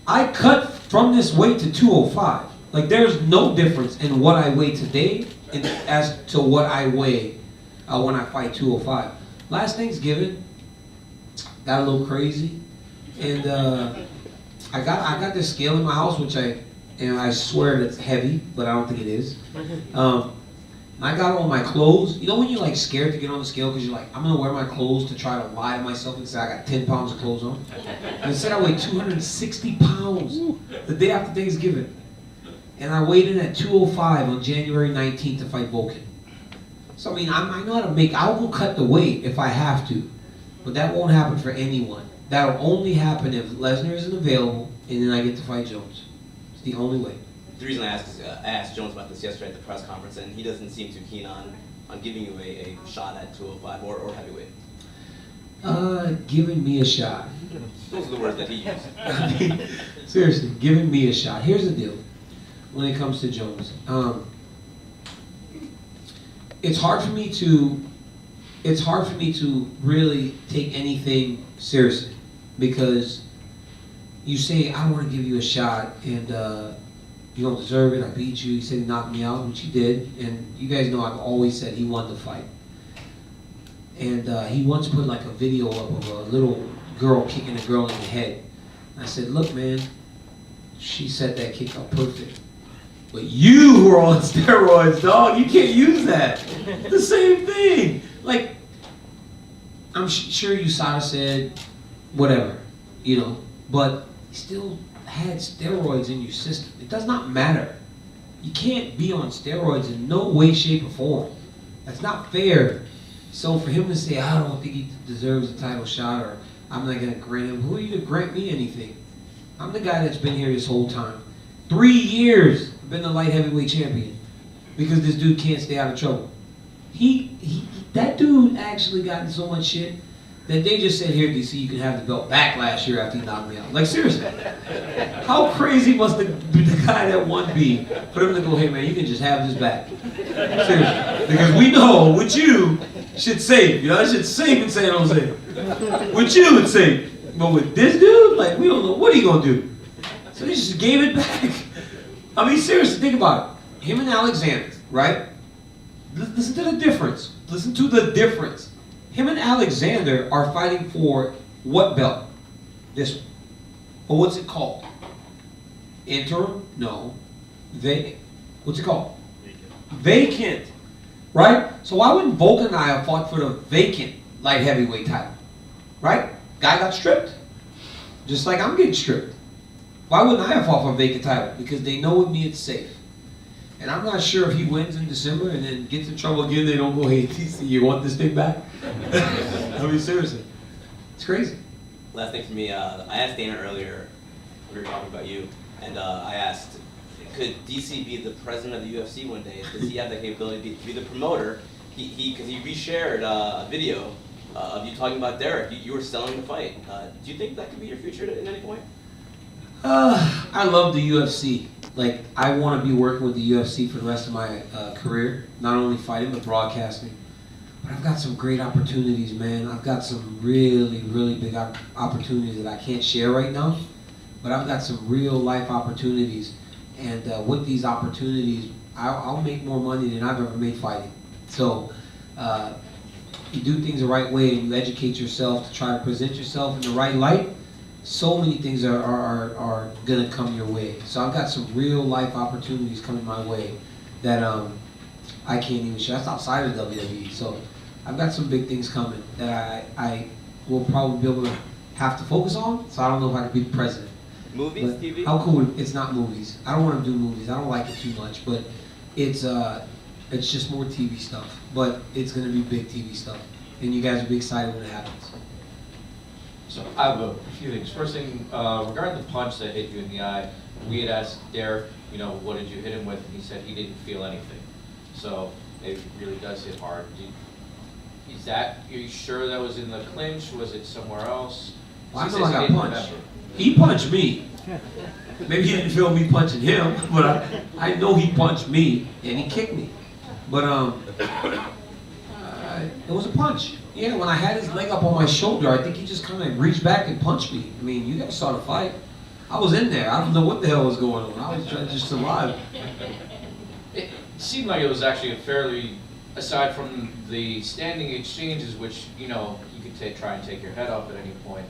I cut from this weight to 205. Like there's no difference in what I weigh today as to what I weigh when I fight 205. Last Thanksgiving, got a little crazy, and I got this scale in my house, which I swear it's heavy, but I don't think it is. And I got all my clothes. You know when you're like scared to get on the scale because you're like, I'm gonna wear my clothes to try to lie to myself and say I got 10 pounds of clothes on. And instead I weighed 260 pounds the day after Thanksgiving. And I weighed in at 205 on January 19th to fight Volkan. So I mean, I know how to make, I will cut the weight if I have to. But that won't happen for anyone. That'll only happen if Lesnar isn't available and then I get to fight Jones. It's the only way. The reason I asked Jones about this yesterday at the press conference, and he doesn't seem too keen on giving you a shot at 205 or heavyweight. Giving me a shot. Those are the words that he used. I mean, seriously, giving me a shot. Here's the deal. When it comes to Jones, it's hard for me to really take anything seriously because you say I want to give you a shot and you don't deserve it. I beat you. You said he knocked me out, which he did, and you guys know I've always said he won the fight. And he once put like a video up of a little girl kicking a girl in the head. I said, look, man, she set that kick up perfect. But you who are on steroids, dog, you can't use that. It's the same thing. Like, I'm sure USADA said whatever, you know, but you still had steroids in your system. It does not matter. You can't be on steroids in no way, shape, or form. That's not fair. So for him to say, I don't think he deserves a title shot, or I'm not going to grant him, who are you to grant me anything? I'm the guy that's been here this whole time. 3 years I've been the light heavyweight champion because this dude can't stay out of trouble. That dude actually got in so much shit that they just said, here, DC, you can have the belt back last year after he knocked me out. Like, seriously. How crazy must the guy that won be for him to go, hey, man, you can just have this back? Seriously. Because we know with you, shit's safe. You know, that shit's safe in San Jose. With you, it's safe. But with this dude, like, we don't know what he gonna do. So they just gave it back. I mean, seriously, think about it. Him and Alexander, right? Listen to the difference. Listen to the difference. Him and Alexander are fighting for what belt? This one. But what's it called? Interim? No. Vacant. What's it called? Vacant. Right? So why wouldn't Volkan and I have fought for the vacant light heavyweight title? Right? Guy got stripped. Just like I'm getting stripped. Why wouldn't I have fought for a vacant title? Because they know with me it's safe. And I'm not sure if he wins in December and then gets in trouble again, they don't go, hey, TC, you want this thing back? I mean, seriously. It's crazy. Last thing for me, I asked Dana earlier, we were talking about you, and I asked, could DC be the president of the UFC one day? Does he have the capability to be the promoter? Because he reshared a video of you talking about Derrick. You were selling the fight. Do you think that could be your future at any point? I love the UFC. Like, I want to be working with the UFC for the rest of my career. Not only fighting, but broadcasting. But I've got some great opportunities, man. I've got some really, really big opportunities that I can't share right now. But I've got some real life opportunities. And with these opportunities, I'll make more money than I've ever made fighting. So you do things the right way and you educate yourself to try to present yourself in the right light. So many things are gonna come your way. So I've got some real life opportunities coming my way that I can't even share. That's outside of WWE. So I've got some big things coming that I will probably be able to have to focus on. So I don't know if I can be the president. Movies, but TV? How cool? It's not movies. I don't want to do movies. I don't like it too much. But it's just more TV stuff. But it's gonna be big TV stuff, and you guys will be excited when it happens. So I have a few things. First thing, regarding the punch that hit you in the eye, we had asked Derrick, you know, what did you hit him with? And he said he didn't feel anything. So it really does hit hard. Are you sure that was in the clinch? Was it somewhere else? Well, I know I got punched. He punched me. Maybe he didn't feel me punching him, but I know he punched me and he kicked me. But it was a punch. Yeah, when I had his leg up on my shoulder, I think he just kind of reached back and punched me. I mean, you guys saw the fight. I was in there. I don't know what the hell was going on. I was trying to just survive. It seemed like it was actually a fairly, aside from the standing exchanges, which, you know, you could try and take your head off at any point,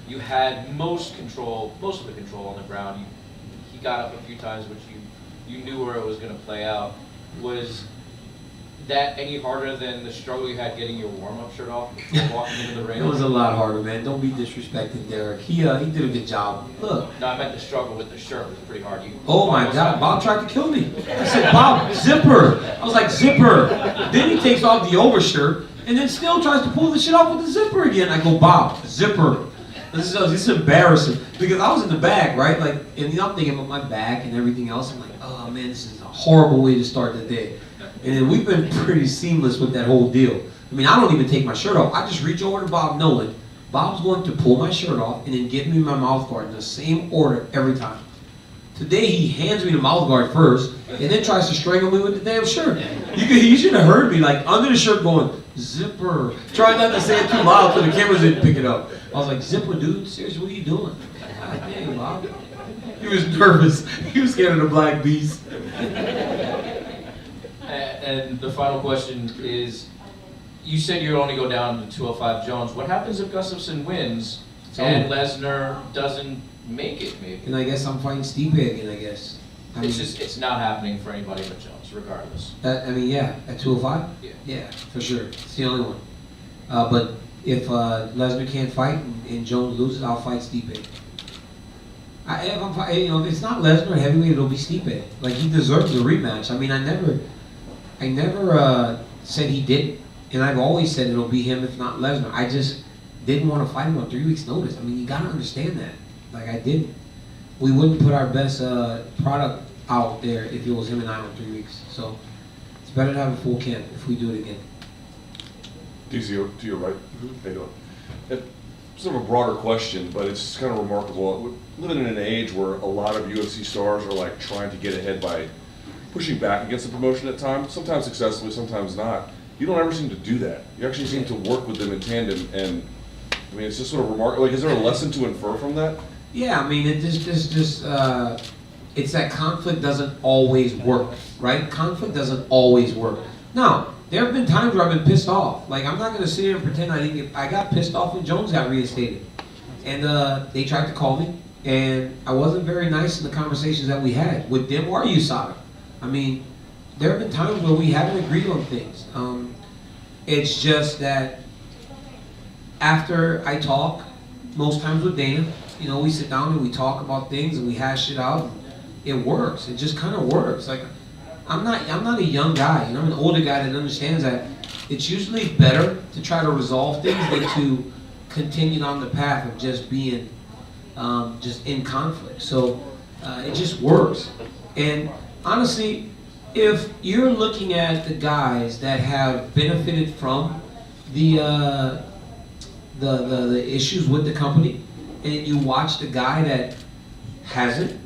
you had most of the control on the ground. He got up a few times, which you knew where it was going to play out. that any harder than the struggle you had getting your warm-up shirt off before walking into the ring? It was a lot harder, man. Don't be disrespecting Derrick. He did a good job. Look. No, I meant the struggle with the shirt was pretty hard. Oh my God, Bob tried to kill me. I said, Bob, zipper. I was like, zipper. Then he takes off the overshirt and then still tries to pull the shit off with the zipper again. I go, Bob, zipper. This is embarrassing because I was in the back, right? Like, and I'm thinking about my back and everything else. I'm like, oh man, this is a horrible way to start the day. And then we've been pretty seamless with that whole deal. I mean, I don't even take my shirt off. I just reach over to Bob knowing Bob's going to pull my shirt off and then give me my mouth guard in the same order every time. Today he hands me the mouth guard first and then tries to strangle me with the damn shirt. You should have heard me like under the shirt going, zipper. Trying not to say it too loud so the cameras didn't pick it up. I was like, zipper, dude, seriously, what are you doing? God dang, Bob. He was nervous. He was scared of the black beast. And the final question is, you said you'd only go down to 205 Jones. What happens if Gustafsson wins and Lesnar doesn't make it, maybe? And I guess I'm fighting Stipe again, I guess. It's not happening for anybody but Jones, regardless. I mean, yeah, at 205? Yeah, for sure. It's the only one. But if Lesnar can't fight and Jones loses, I'll fight Stipe. If it's not Lesnar heavyweight, it'll be Stipe. Like, he deserves a rematch. I mean, I never said he didn't, and I've always said it'll be him if not Lesnar. I just didn't want to fight him on 3 weeks' notice. I mean, you gotta understand that. Like, I didn't. We wouldn't put our best product out there if it was him and I on 3 weeks. So it's better to have a full camp if we do it again. DC, to your right. How you doing? Sort of a broader question, but it's kind of remarkable. We're living in an age where a lot of UFC stars are like trying to get ahead by pushing back against the promotion at times, sometimes successfully, sometimes not. You don't ever seem to do that. You actually seem to work with them in tandem, and I mean, it's just sort of remarkable. Like, is there a lesson to infer from that? Yeah, I mean, it's that conflict doesn't always work, right? Conflict doesn't always work. Now, there have been times where I've been pissed off. Like, I'm not going to sit here and pretend I got pissed off when Jones got reinstated. And they tried to call me, and I wasn't very nice in the conversations that we had with them or USADA. I mean, there have been times where we haven't agreed on things. It's just that after I talk, most times with Dana, you know, we sit down and we talk about things and we hash it out. It works. It just kind of works. Like, I'm not a young guy. You know, I'm an older guy that understands that it's usually better to try to resolve things than to continue on the path of just being just in conflict. So it just works. And honestly, if you're looking at the guys that have benefited from the issues with the company, and you watch the guy that hasn't,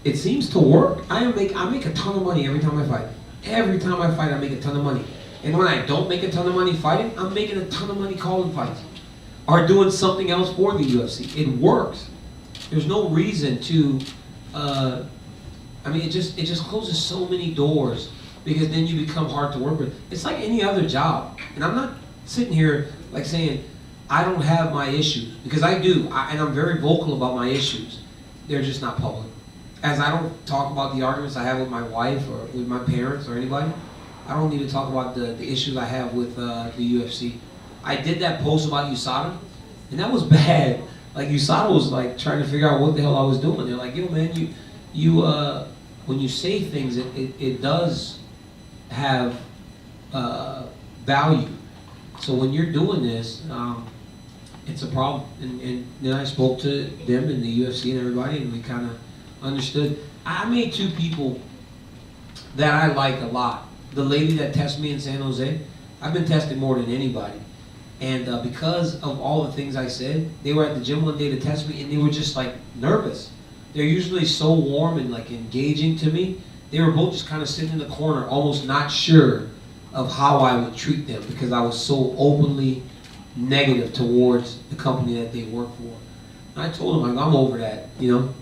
it seems to work. I make a ton of money every time I fight. Every time I fight, I make a ton of money. And when I don't make a ton of money fighting, I'm making a ton of money calling fights or doing something else for the UFC. It works. There's no reason to. I mean, it just closes so many doors because then you become hard to work with. It's like any other job, and I'm not sitting here like saying I don't have my issues, because I do, and I'm very vocal about my issues. They're just not public. As I don't talk about the arguments I have with my wife or with my parents or anybody, I don't need to talk about the issues I have with the UFC. I did that post about USADA, and that was bad. Like, USADA was like trying to figure out what the hell I was doing. They're like, yo man, you when you say things, it does have value. So when you're doing this, it's a problem. And then I spoke to them and the UFC and everybody, and we kind of understood. I made two people that I like a lot. The lady that tested me in San Jose, I've been tested more than anybody. And because of all the things I said, they were at the gym one day to test me, and they were just like nervous. They're usually so warm and like engaging to me. They were both just kind of sitting in the corner, almost not sure of how I would treat them because I was so openly negative towards the company that they work for. And I told them, like, I'm over that, you know.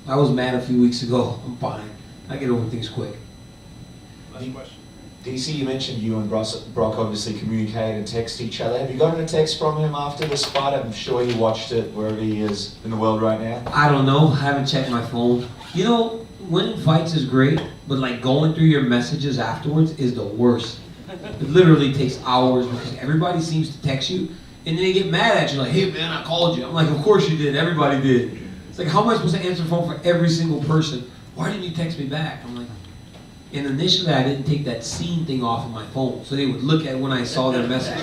I was mad a few weeks ago. I'm fine. I get over things quick. Last question. DC, you mentioned you and Brock obviously communicate and text each other. Have you gotten a text from him after the fight? I'm sure he watched it wherever he is in the world right now. I don't know. I haven't checked my phone. You know, winning fights is great, But like going through your messages afterwards is the worst. It literally takes hours because everybody seems to text you and then they get mad at you like, hey man, I called you. I'm like, of course you did, everybody did. It's like, how am I supposed to answer the phone for every single person? Why didn't you text me back? I'm like, and initially I didn't take that scene thing off of my phone, so they would look at when I saw their message.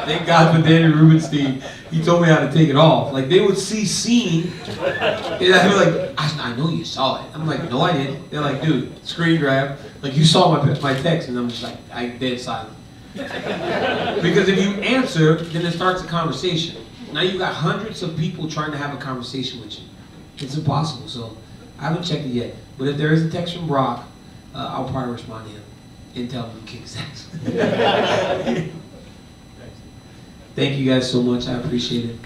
Thank God for Danny Rubenstein. He told me how to take it off. Like they would see scene, and I'd be like, I know you saw it. I'm like, no I didn't. They're like, dude, screen grab. Like you saw my text, and I'm just like, I dead silent. Because if you answer, then it starts a conversation. Now you've got hundreds of people trying to have a conversation with you. It's impossible. So I haven't checked it yet. But if there is a text from Brock, I'll probably respond to him and tell him to kick his ass. Thank you guys so much. I appreciate it.